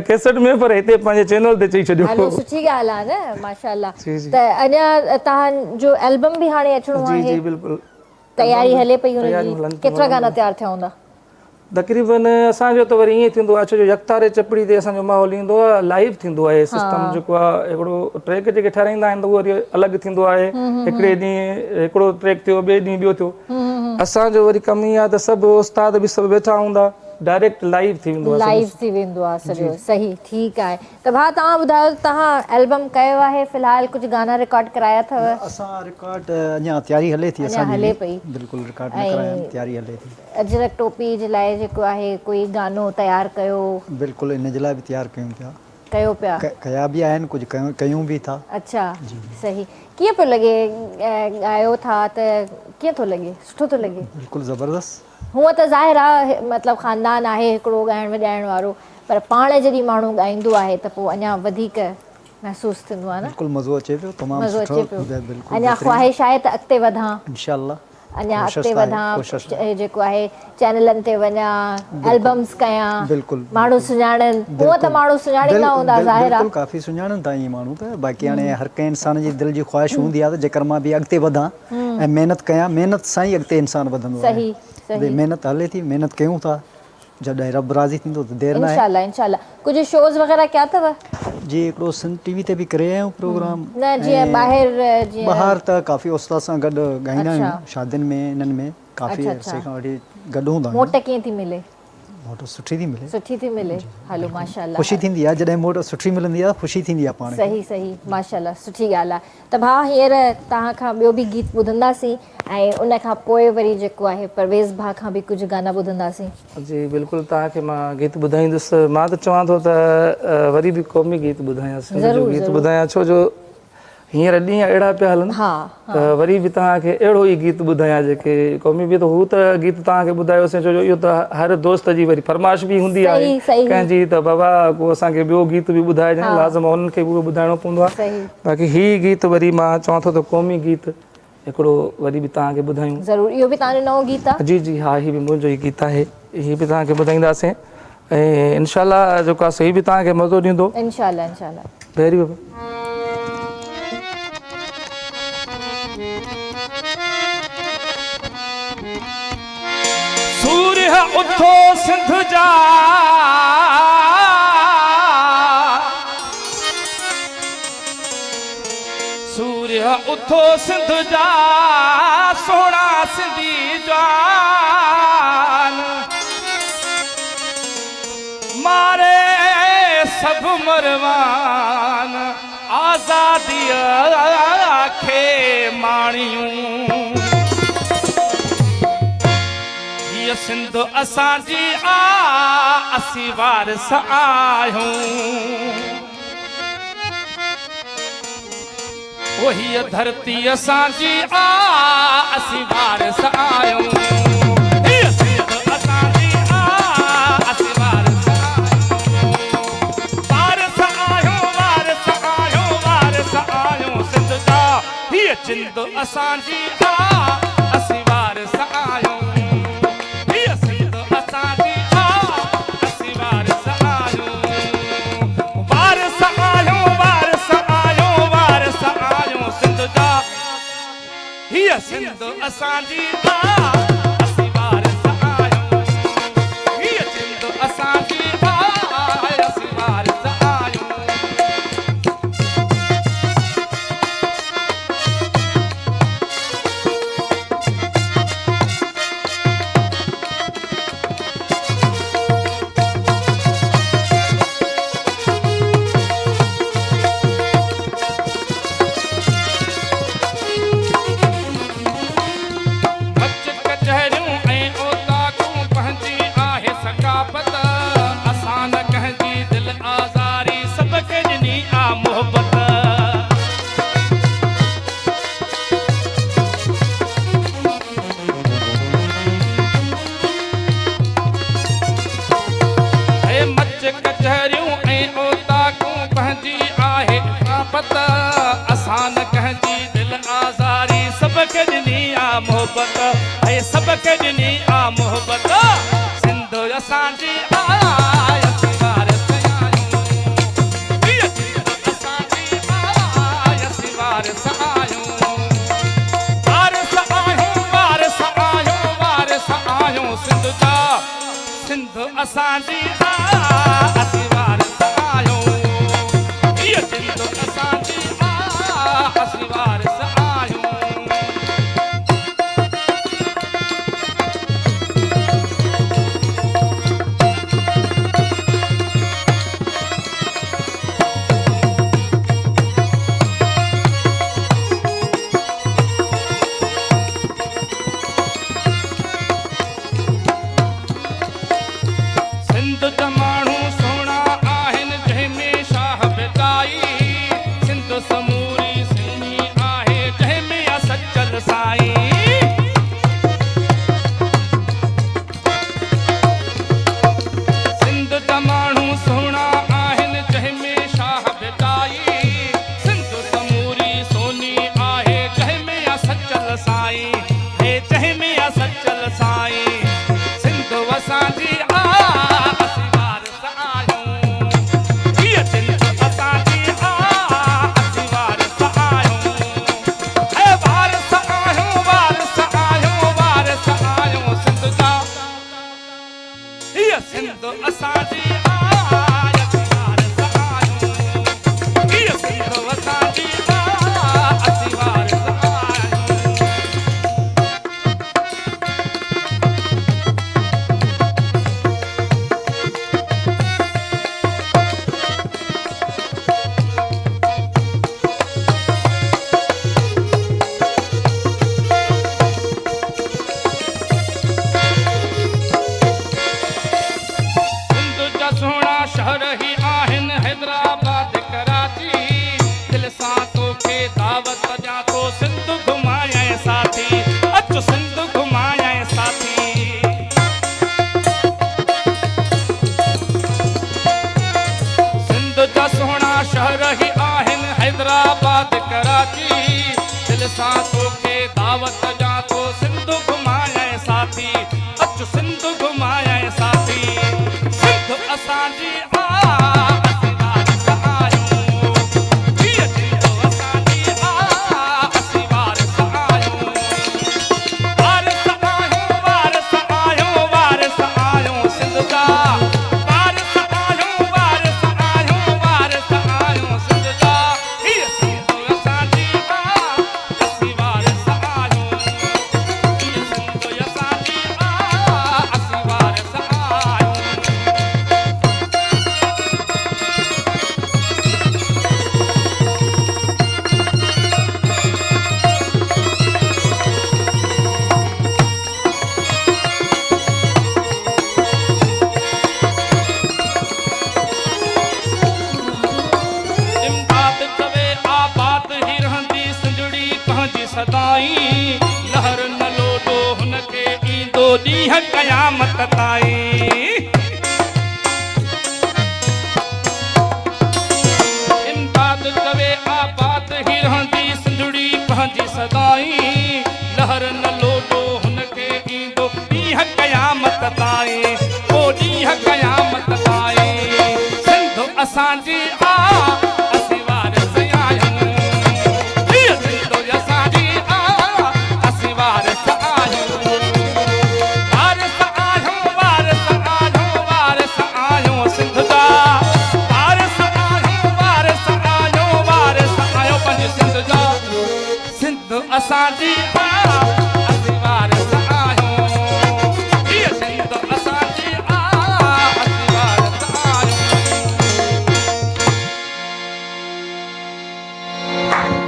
कैसेट में पर हिते पंहिंजे चैनल ते चई हलो छॾियो सुठी ॻाल्हि आहे न माशाल्लाह जी, जी। त अञा तव्हांजो एल्बम बि हाणे अचिणो जी जी आहे बिल्कुलु तयारी हले पई तयारी हुनजी हलनि केतिरा गाना तयार थिया हूंदा तक़रीबन असांजो त वरी ईअं थींदो आहे छो जो यकतारे चपड़ी ते असांजो माहौल ईंदो आहे लाइव थींदो आहे सिस्टम जेको आहे हिकिड़ो ट्रैक जेके ठाराईंदा आहिनि त उहो वरी अलॻि थींदो आहे हिकिड़े ॾींहुं हिकिड़ो ट्रैक थियो ॿिए ॾींहुं ॿियो थियो असांजो वरी कमी आहे त सभु उस्ताद बि सभु वेठा हूंदा डायरेक्ट लाइव थी वेंदो आहे लाइव थी वेंदो आहे सॼो सही ठीकु आहे त भाउ तव्हां ॿुधायो तव्हां एल्बम कयो आहे फ़िलहालु कुझु गाना रिकॉर्ड कराया अथव असां रिकॉर्ड अञा तयारी हले थी अञा हले पई बिल्कुलु रिकॉर्ड न कराया आहिनि, तयारी हले थी अजरक टोपी जे लाइ जेको आहे कोई गानो तयारु कयो बिल्कुलु इन जे लाइ बि तयारु कयूं पिया कयो पिया कया बि आहिनि कुझु कयूं बि था अच्छा सही कीअं पियो लॻे ॻायो था त कीअं थो लॻे सुठो थो लॻे बिल्कुलु ज़बरदस्त हूअं त ज़ाहिर आहे मतिलबु ख़ानदान आहे हिकिड़ो ॻाइण वॼाइण वारो पर पाण जॾहिं माण्हू ॻाईंदो आहे त पोइ अञा वधीक महसूसु थींदो आहे न बिल्कुलु मज़ो अचे पियो तमामु मज़ो सुठो अचे पियो बिल्कुलु अञा ख़्वाहिश आहे त अॻिते वधां इंशाअल्लाह अञा कोशिशि अॻिते त आहे, वधां कोशिशि त जेको आहे चैनलनि ते वञा एल्बम्स कयां बिल्कुलु माण्हू सुञाणनि हूअं त माण्हू सुञाणींदा हूंदा ज़ाहिर आहे बिल्कुलु काफ़ी सुञाणनि था इहे माण्हू त बाक़ी हाणे हर कंहिं इंसान जी दिलि जी ख़्वाहिश हूंदी आहे त जेकर मां बि अॻिते वधां ऐं महिनत कयां महिनत सां ई अॻिते इंसानु वधंदो आहे सही सही महिनत हले थी महिनत कयूं था जॾहिं रब राज़ी थींदो त देरि न आहे इंशाल्लाह इंशाल्लाह कुझु शोज़ वग़ैरह कया अथव जी हिकिड़ो सन टीवी ते बि करे आहियूं प्रोग्राम न जीअं ॿाहिरि जीअं ॿाहिरि त काफ़ी उस्ताद सां गॾु ॻाईंदा आहियूं अच्छा। शादियुनि में इन्हनि में काफ़ी अच्छा, अरसे खां वठी गॾु हूंदा आहियूं मोट कीअं थी मिले मोट सुठी थी मिले सुठी थी मिले हलो माशाल्लाह ख़ुशी थींदी आहे जॾहिं मोट सुठी मिलंदी आहे ख़ुशी थींदी आहे पाण खे। सही सही माशाल्लाह सुठी ॻाल्हि आहे त भाउ हींअर तव्हां खां ॿियो बि गीत ॿुधंदासीं ऐं उन खां पोइ वरी जेको आहे परवेज़ भाउ खां बि कुझु गाना ॿुधंदासीं जी बिल्कुलु तव्हांखे मां गीत ॿुधाईंदुसि मां त चवां थो त वरी बि क़ौमी गीत ॿुधायांसि ज़रूरु, गीत ज़रूरु। ॿुधायां छो जो हींअर ॾींहं अहिड़ा पिया हलनि हा त वरी बि तव्हांखे अहिड़ो ई गीत ॿुधायां जेके क़ौमी बि त हू त गीत तव्हांखे ॿुधायोसीं छो जो इहो त हर दोस्त जी वरी फरमाइश बि हूंदी आहे सही, सही। कंहिंजी त बाबा को असांखे ॿियो गीत बि ॿुधाइजांइ लाज़िम उन्हनि खे बि उहो ॿुधाइणो पवंदो आहे सही बाक़ी हीअ गीत वरी मां चवां थो त क़ौमी गीत हिकिड़ो वरी बि तव्हांखे ॿुधायूं ज़रूरु इहो बि तव्हांजो नओं गीत आहे जी जी हा हीअ बि मुंहिंजो ई गीत आहे हीअ बि तव्हांखे ॿुधाईंदासीं ऐं इनशाला जेको आहे सही बि तव्हांखे मज़ो ॾींदो इंशाल्लाह इंशाल्लाह पहिरीं बाबा सूर्य उथो सिंध जा सूर्य उथो सिंध जा सोना सिंधी जान मारे सब मरवान आज़ादीअ खे माणियूं हीअ सिंध असांजी असीं वारिस आहियूं ओ हीअ धरती असांजी असीं वारिस आहियूं सिंध असांजी असीं वारस आहियूं हीअ सिंध असांजी असीं वारस आहियूं मोहब्बत है सबके ॾिनी आ मोहब्बत सिंध असांजी असीं वारस आहियूं हीअ सिंध असांजी असीं वारस आहियूं वारस आहियूं वारस आहियूं वारस आहियूं सिंध जा सिंध असांजी असीं वारस आहियूं हीअ सिंध असांजी असीं वारस आहियूं क़यामत ताईं इमदाद कवे आबाद ही रहंदी सिंधड़ी पंहिंजी सदाईं लहर न लोटो हुनखे ईंदो ॾींहं क़यामत ताईं ओ ॾींहं क़यामत ताईं सिंध असांजी असीं वारस आहियूं हीअ सिंध असांजी असीं असांजी आ असीं वारस आहियूं हीअ सिंध असांजी आ असीं वारस आहियूं।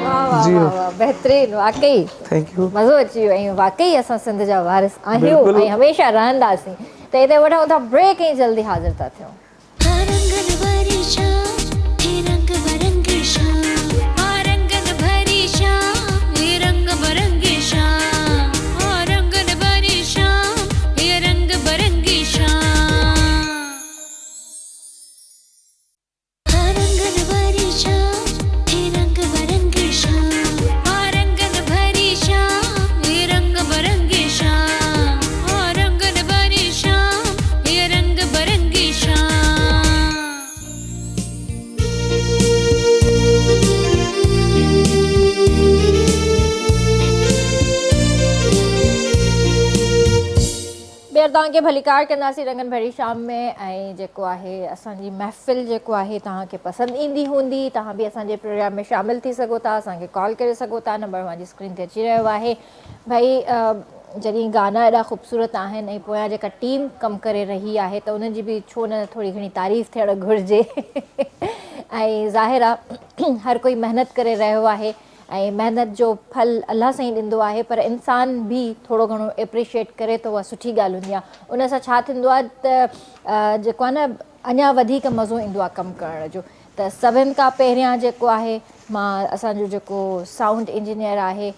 वाह वाह वाह बेहतरीन वाकई थैंक यू। मज़ो अची वियो ऐं वाकई असां सिंध जा वारिस आहियूं बिल्कुलु। ऐं हमेशह रहंदासीं त हिते वठूं था ब्रेक ऐं जल्दी हाज़िर था थियूं। रंगन भरी शाम हे रंग बरंगी शाम रंगन भरी शाम हे रंग बरंगी शाम रंगन भरी शाम हे रंग बरंगी शाम रंगन भरी शाम हे रंग बरंगी शाम रंगन भरी शाम हे रंग बरंगी शाम रंगन भरी शाम हे रंग बरंगी शाम ॿीहर तव्हांखे भलीकार कंदासीं रंगन भरी शाम में ऐं जेको आहे असांजी महफ़िल जेको आहे तव्हांखे पसंदि ईंदी हूंदी। तव्हां बि असांजे प्रोग्राम में शामिलु थी सघो था, असांखे कॉल करे सघो था। नंबर मुंहिंजी स्क्रीन ते अची रहियो आहे। भई जॾहिं गाना एॾा ख़ूबसूरत आहिनि ऐं पोयां जेका टीम कमु करे रही आहे त उन्हनि जी बि छो न थोरी घणी तारीफ़ थियणु घुरिजे ऐं ज़ाहिर आहे हर कोई महिनत करे रहियो आहे ऐं महिनत जो फल अलाह साईं ॾींदो आहे, पर इंसान बि थोरो घणो एप्रिशिएट करे त उहा सुठी ॻाल्हि हूंदी आहे। उन सां छा थींदो आहे त जेको आहे न अञा वधीक मज़ो ईंदो आहे कमु करण जो। त सभिनि खां पहिरियां जेको आहे मां असांजो जेको साउंड इंजीनियर आहे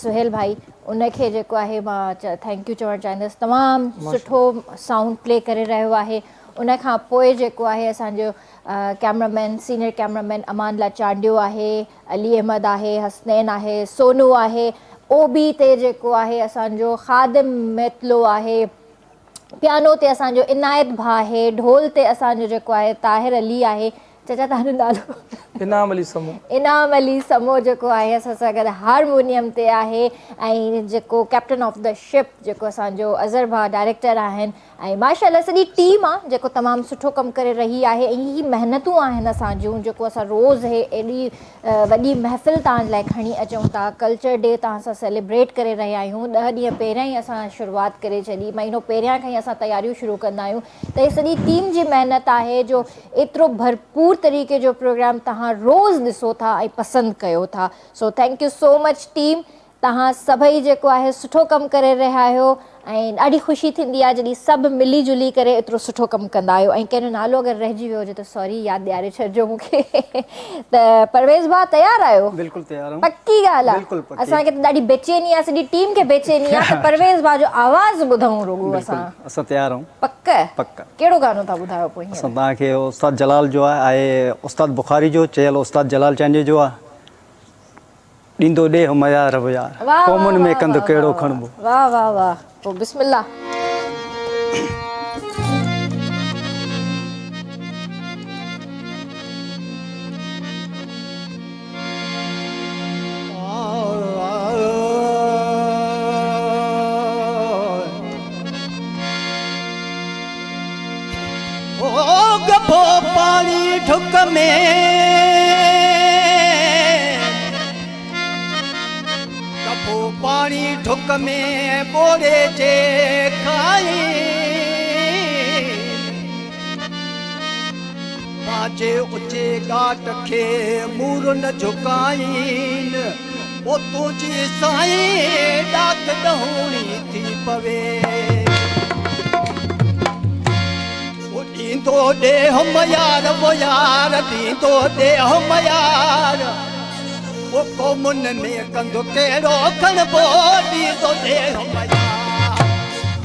सुहेल भाई उनखे जेको आहे मां थैंक यू चवणु चाहींदसि। तमामु सुठो साउंड प्ले करे रहियो आहे। उन खां पोइ जेको आहे असांजो कैमरामैन सीनियर कैमरामैन अमानला चांडियो आहे, अली अहमद आहे, हसनैन आहे, सोनू आहे, ओबी ते जेको आहे असांजो ख़ादिम मेतलो आहे, पियानो ते असांजो इनायत भाउ आहे, ढोल ते असांजो जेको आहे ताहिर अली आहे। चाचा तव्हांजो नालो? इनाम अली समूह। इनाम अली समो जेको आहे असां सां गॾु हारमोनियम ते आहे ऐं जेको कैप्टन ऑफ द शिप जेको असांजो अज़र भाउ डायरेक्टर आहिनि ऐं माशाअल्लाह सॼी टीम आहे जेको तमामु सुठो कमु करे रही आहे। ऐं ही महिनतूं आहिनि असांजूं जेको असां रोज़ु एॾी वॾी महफ़िल तव्हां लाइ खणी अचूं था। कल्चर डे तव्हां सां सेलिब्रेट करे रहिया आहियूं। 10 ॾींहं पहिरियां ई असां शुरूआति करे छॾी, महीनो पहिरियां खां ई असां तयारियूं शुरू कंदा आहियूं। त हे सॼी टीम जी महिनत आहे जो एतिरो भरपूर तरीक़े जो प्रोग्राम तव्हां रोज़ु ॾिसो था ऐं पसंदि कयो था। So thank you so much team. तव्हां सभई जेको आहे सुठो कमु करे रहिया आहियो ऐं ॾाढी ख़ुशी थींदी आहे जॾहिं सभु मिली जुली करे एतिरो सुठो कमु कंदा आहियो। ऐं कंहिंजो नालो अगरि रहिजी वियो हुजे त सॉरी, यादि ॾियारे छॾिजो मूंखे। त परवेज़ भाउ तयारु आहियो? बिल्कुलु तयारु आहियूं। पक्की ॻाल्हि बिल्कुलु आहे। पक्की। असांखे त ॾाढी बेचैनी आहे, सॼी टीम खे बेचैनी आहे त परवेज़ भाउ जो आवाज़ु ॿुधूं रुॻो असां। असां तयारु आहियूं। पक पक। कहिड़ो गानो था ॿुधायो पोइ? असां तव्हांखे उस्ताद जलाल जो आहे उस्ताद बुखारी जो चयल उस्ताद जलाल चांजे जो आहे ॾींदो ॾे हम यार हो यार क़ौमुनि में कंदु कहिड़ो खणबो। वाह वाह वाह। पोइ बिस्मिल्लाह। गफो पानी ठुक में गफो पानी ठुक में बोरे जे खाई पाचे ऊंचे घाट खे मूर न झुकाइन वो तुझी साईं डाक दहुणी थी पवे ॾींदो ॾे हम यार वो यार ॾींदो ॾे हम यार वो क़ौमुन में कंदो कहिड़ो खणबो ॾींदो ॾे हम यार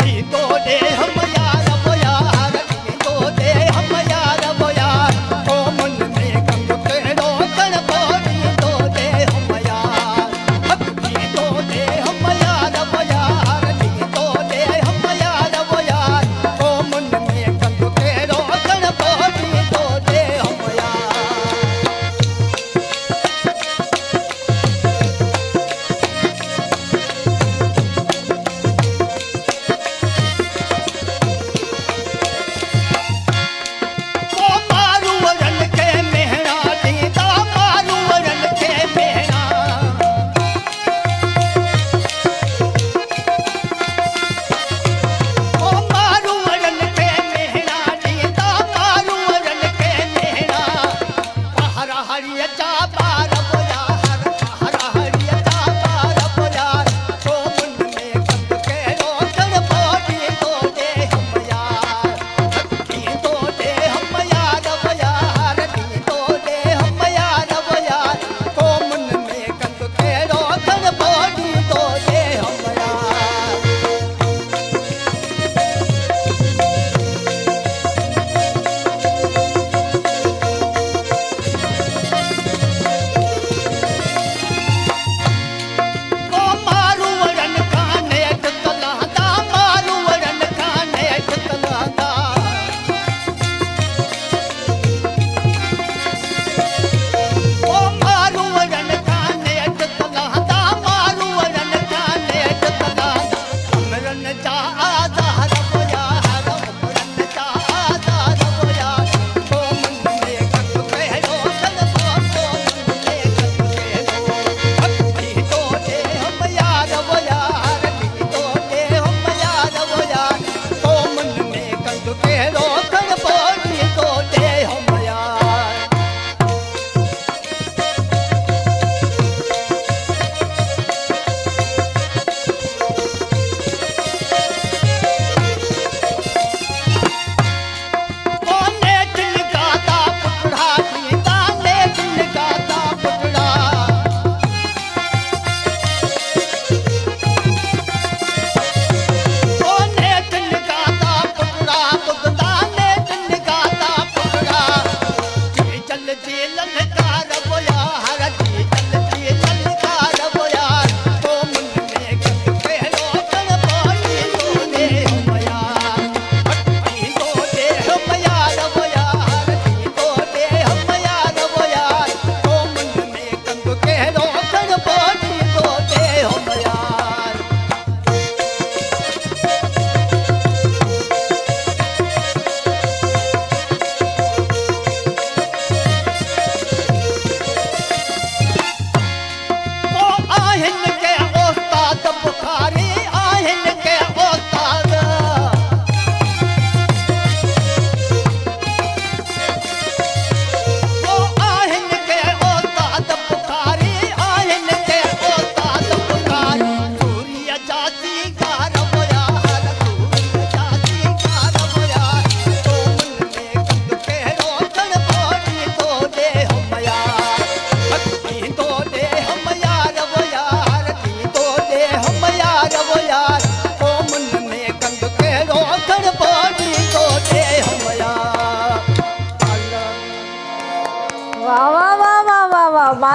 ॾींदो ॾे हम यार वो यार ॾींदो ॾे हम यार वो यार क़ौमुन में कंदो कहिड़ो खणबो ॾींदो ॾे हम यार ॾींदो ॾे हम यार वो यार ॾींदो ॾे हम यार वो यार क़ौमुन में कंदो कहिड़ो खणबो ॾींदो ॾे हम यार।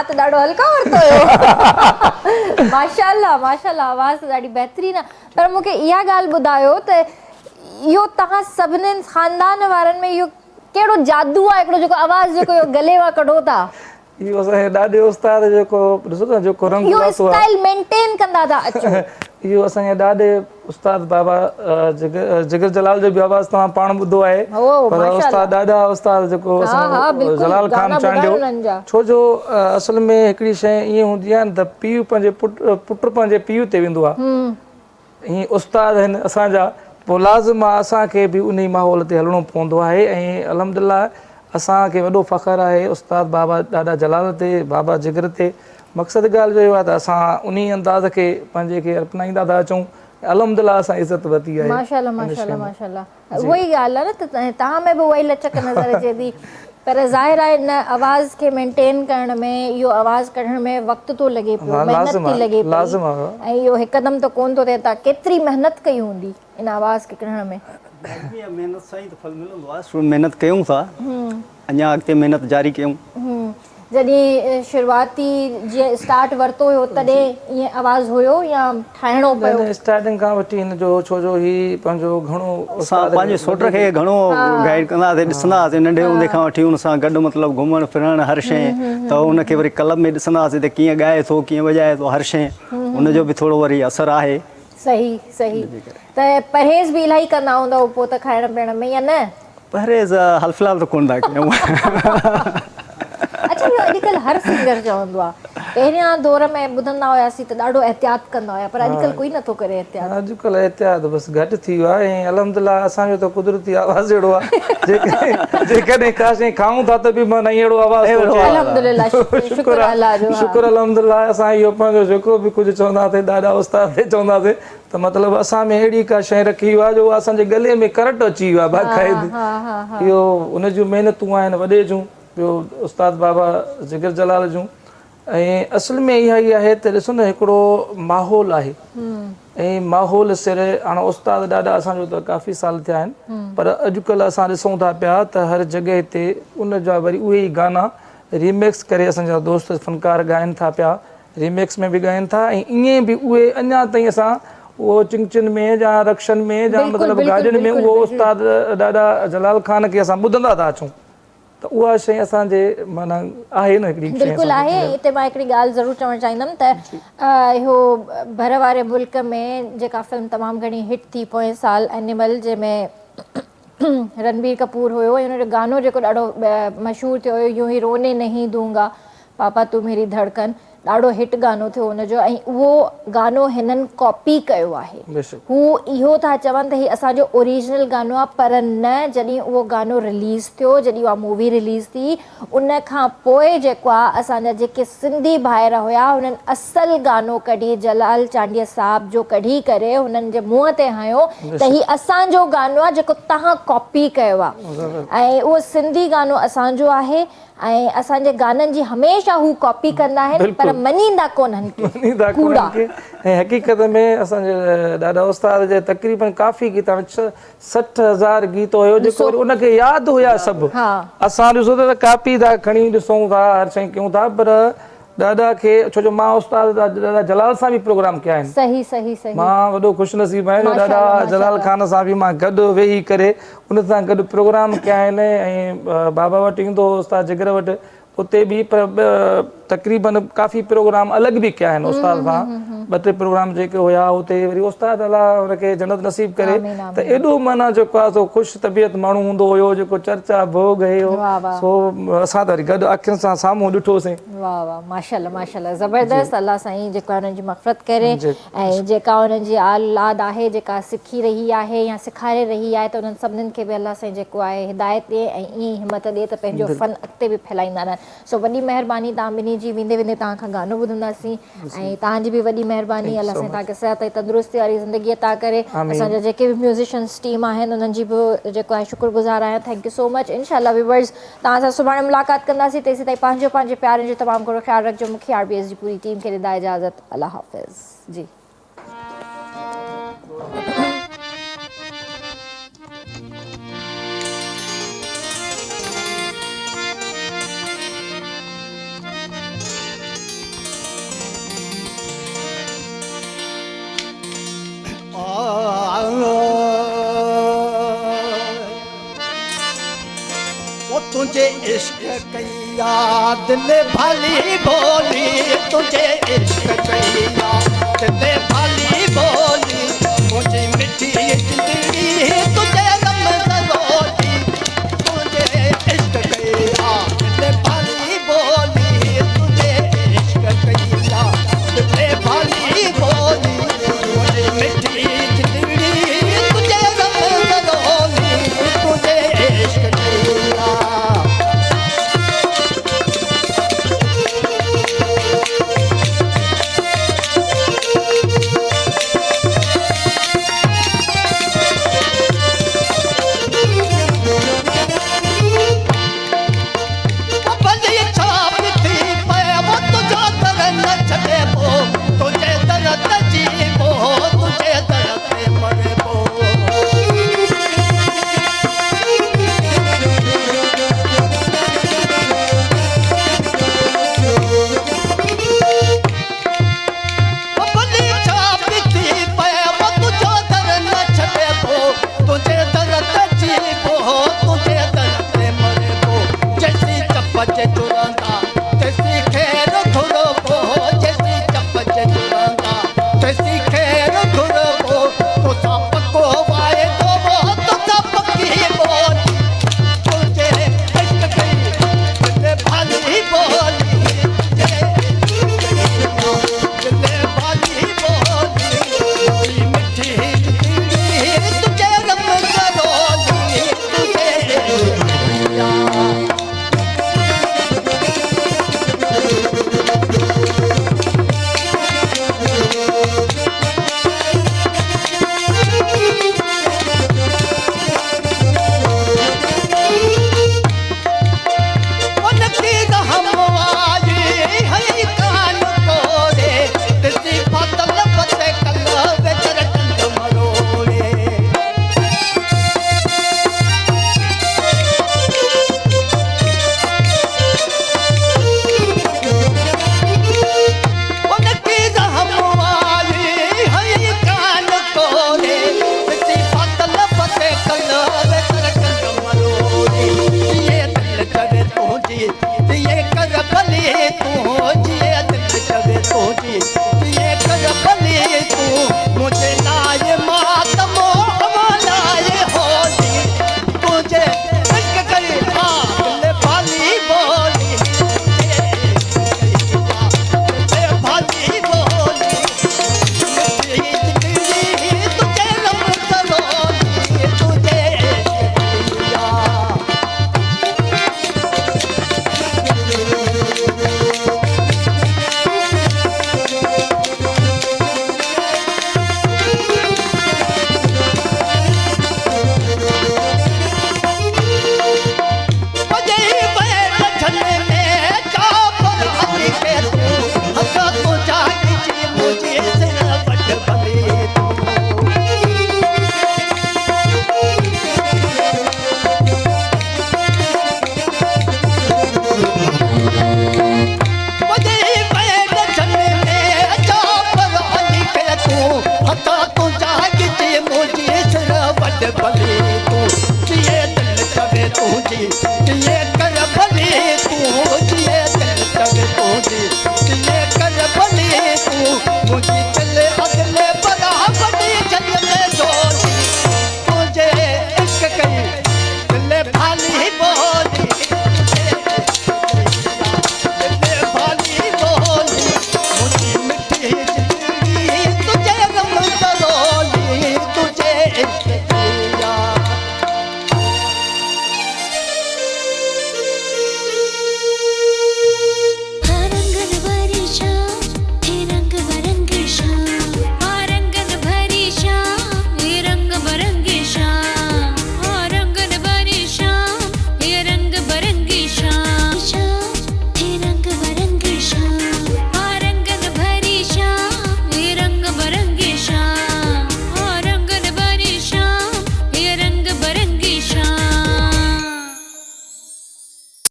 मां त ॾाढो हल्का वरितो हुयो माशाल्लाह माशाल्लाह आवाज़ त ॾाढी बहितरीन आहे पर मूंखे इहा ॻाल्हि ॿुधायो त इहो तव्हां सभिनीनि ख़ानदान वारनि में इहो कहिड़ो जादू आहे हिकिड़ो जेको आवाज़ जेको इहो गले मां कढो था इहो असांजे ॾाढे उस्ताद जेको ॾिसो था जेको रंग इहो लातो आहे स्टाइल मेंटेन कंदा था अचो इहो असांजे ॾाढे उस्ताद बाबा जिगर जलाल जो बि आवाज़ तव्हां पाण ॿुधो आहे ओ, पर माशाल्लाह। उस्ताद ॾाढा उस्ताद जेको हा, असां बिल्कुलु, जलाल खान गाना ॿुधायो उन्हनि जा। चांडियो छो जो असल में हिकिड़ी शइ ईअं हूंदी आहे न त पीउ पंहिंजे पुटु पंहिंजे पीउ ते वेंदो आहे हीअं उस्ताद आहिनि असांजा पोइ लाज़िम आहे असांखे बि उन माहौल ते हलणो पवंदो आहे ऐं अल्हम्दुलिल्लाह असांखे वॾो फ़ख़्रु आहे उस्ताद बाबा ॾाढा जलाल ते बाबा जिगर ते मक़सदु ॻाल्हि जो इहो आहे त असां उन अंदाज़ खे पंहिंजे खे अपनाईंदा था अचूं अल्हम्दुलिल्लाह असां इज़त वरिती आहे माशाल्लाह माशाल्लाह माशाल्लाह उहा ई ॻाल्हि आहे न त तव्हां में बि उहा ई लचक नज़र अचे थी पर ज़ाहिर आहे इन आवाज़ खे मेंटेन करण में इहो आवाज़ कढण में वक़्तु थो लॻे पियो हा, महिनत लाज़िम थी आहे, लॻे लाज़िम पई आहे। ऐं इहो हिकदमि त कोन थो थिए तव्हां केतिरी महिनत कई हूंदी इन आवाज़ खे कढण में महिनत सां ई त फल मिलंदो आहे शुरू महिनत कयूं था अञा अॻिते महिनत जारी कयूं जॾहिं शुरूआती जीअं स्टार्ट वरितो हुयो तॾहिं ईअं आवाज़ हुयो या ठाहिणो पियो स्टार्टिंग खां वठी हिन जो छो जो ही पंहिंजो घणो असां पंहिंजे सोट खे घणो गाइड कंदा हुआसीं ॾिसंदा हुआसीं नंढे हूंदे खां वठी हुन सां गॾु मतिलबु घुमणु फिरणु हर शइ त हुनखे वरी क्लब में ॾिसंदा हुआसीं त कीअं ॻाए थो कीअं वॼाए थो हर शइ हुनजो बि थोरो वरी असरु आहे सही सही त परहेज़ बि इलाही कंदा हूंदव पोइ त खाइण पीअण में या न परहेज़ हाल फ़िलहाल त कोन था कयूं अच्छा इहो अॼुकल्ह हर सिंगर चवंदो आहे पहिरियां दौर में ॿुधंदा हुआसीं त ॾाढो एहतियात कंदा हुया पर अॼुकल्ह कोई नथो करे एहतियात अॼुकल्ह एहतियात बसि घटि थी वियो आहे ऐं अल्हम्दुलिल्लाह असांजो त कुदरती आवाज़ अहिड़ो आहे जेकॾहिं का शइ खाऊं था त बि माना अहिड़ो आवाज़ अल्हम्दुलिल्लाह शुक्र अल्लाह जो शुक्र अल्हम्दुलिल्लाह असां इहो पंहिंजो जेको बि कुझु चवंदासीं ॾाढा उस्ताद चवंदासीं त मतिलबु असां में अहिड़ी का शइ रखी आहे जो असांजे गले में करंट अची वियो आहे बाक़ाइदे इहो उन जूं महिनतूं आहिनि वॾे जूं ॿियो उस्ताद बाबा जिगर जलाल जूं ऐं असल में इहा ई आहे त ॾिसो न हिकिड़ो माहौल आहे ऐं माहौल सिर हाणे उस्ताद ॾाढा असांजो त काफ़ी साल थिया आहिनि पर अॼुकल्ह असां ॾिसूं था पिया त हर जॻह ते उन जा वरी उहे ई गाना रीमिक्स करे असांजा दोस्त फ़नकार ॻाइनि था पिया रीमिक्स में बि ॻाइनि था ऐं ईअं बि उहे अञा ताईं असां उहो चिंचिन में या रक्शन में या मतिलबु गाॾियुनि में उहो उस्ताद ॾाढा जलाल खान खे असां ॿुधंदा था अचूं त उहा शइ असांजे माना आहे न हिकिड़ी बिल्कुलु आहे हिते मां हिकिड़ी ॻाल्हि ज़रूरु चवणु चाहींदमि त इहो भर वारे मुल्क में जेका फिल्म तमामु घणी हिट थी पोएं साल एनिमल जंहिंमें रणबीर कपूर हुयो ऐं हुनजो गानो जेको ॾाढो मशहूरु थियो हुयो यूं ई रोने नहीं दूंगा पापा तू मेरी धड़कन ॾाढो हिट गानो थियो हुनजो ऐं उहो गानो हिननि कॉपी कयो आहे हू इहो था चवनि त हीउ असांजो ओरिजिनल गानो आहे पर न जॾहिं उहो गानो रिलीज़ थियो जॾहिं उहा मूवी रिलीज़ थी उन खां पोइ जेको आहे असांजा जेके सिंधी भाइर हुया हुननि असुलु गानो कढी जलाल चांडिया साहब जो कढी करे हुननि जे मुंहं ते हयो त हीउ असांजो गानो आहे जेको तव्हां कॉपी कयो आहे ऐं उहो सिंधी गानो असांजो आहे ऐं असांजे गाननि जी हमेशह हू कॉपी कंदा आहिनि पर मञींदा कोन्हनि ऐं हक़ीक़त में असांजे ॾाढा उस्ताद जे तक़रीबन काफ़ी गीत 60,000 गीत हुयो जेको उनखे यादि हुया सभु असां ॾिसो त कापी था खणी ॾिसूं था हर शइ कयूं था पर ॾाढा खे छो जो मां उस्ताद ॾाढा जलाल सां बि प्रोग्राम कया आहिनि सही सही सही मां वॾो ख़ुशनसीब आहियां ॾाढा जलाल खान सां बि मां गॾु वेही करे उन सां गॾु प्रोग्राम कया आहिनि ऐं बाबा वटि ईंदो उस्ताद जिगर वटि उते बि तक़रीबन काफ़ी प्रोग्राम अलॻि बि कया आहिनि उस्ताद सां 2-3 प्रोग्राम जेके हुया उते वरी उस्ताद अलाह हुनखे जन्नत नसीब करे त एॾो माना जेको आहे सो ख़ुशि तबियत माण्हू हूंदो हुयो जेको चर्चा भोग हुयो सो असां त वरी गॾु अखियुनि सां साम्हूं ॾिठोसीं वाह वाह माशाल्लाह माशाल्लाह ज़बरदस्त अल्लाह साईं जेका हुननि जी मग़फ़िरत करे ऐं जेका हुननि जी औलाद आहे जेका सिखी रही आहे या सेखारे रही आहे त उन्हनि सभिनीनि खे बि अल्लाह साईं जेको आहे हिदायत ॾिए ऐं ईअं हिमत ॾिए त पंहिंजो फ़न अॻिते बि फैलाईंदा रहनि सो वॾी महिरबानी तव्हां ॿिन्ही जी वेंदे वेंदे तव्हां खां गानो ॿुधंदासीं ऐं तव्हांजी बि वॾी महिरबानी अल्लाह साईं तव्हांखे सिहत ऐं तंदुरुस्ती वारी ज़िंदगी अता करे असांजा जेके बि म्यूज़िशियंस टीम आहिनि उन्हनि जी बि जेको आहे शुक्रगुज़ार आहियां थैंक यू सो मच इनशाला व्यूअर्स तव्हां सां सुभाणे मुलाक़ात कंदासीं तेसीं ताईं पंहिंजे प्यारनि जो तमामु घणो ख़्यालु रखिजो मूंखे RBS जी पूरी टीम खे ॾिदा इजाज़त अल्लाह हाफ़िज़ जी तुझे इश्क कैया दिल भाली बोली तुझे इश्क कैया दिल भाली बोली मुझे मिठी जिंदगी तुझे गम जरोली तुझे इश्क कैया दिल भाली बोली तुझे इश्क कैया दिल भाली बोली मुझे मिठी जिंदगी तुझे गम जरोली तुझे इश्क कैया भली छाप थी पे वो तुझो दर न छॾे पो तुझे दर ते जीवो तुझे दर ते मरे पो भली छाप थी पे वो तुझो दर न छॾे पो तुझे दर ते जीवो तुझे दर ते मरे पो जैसी चपच जो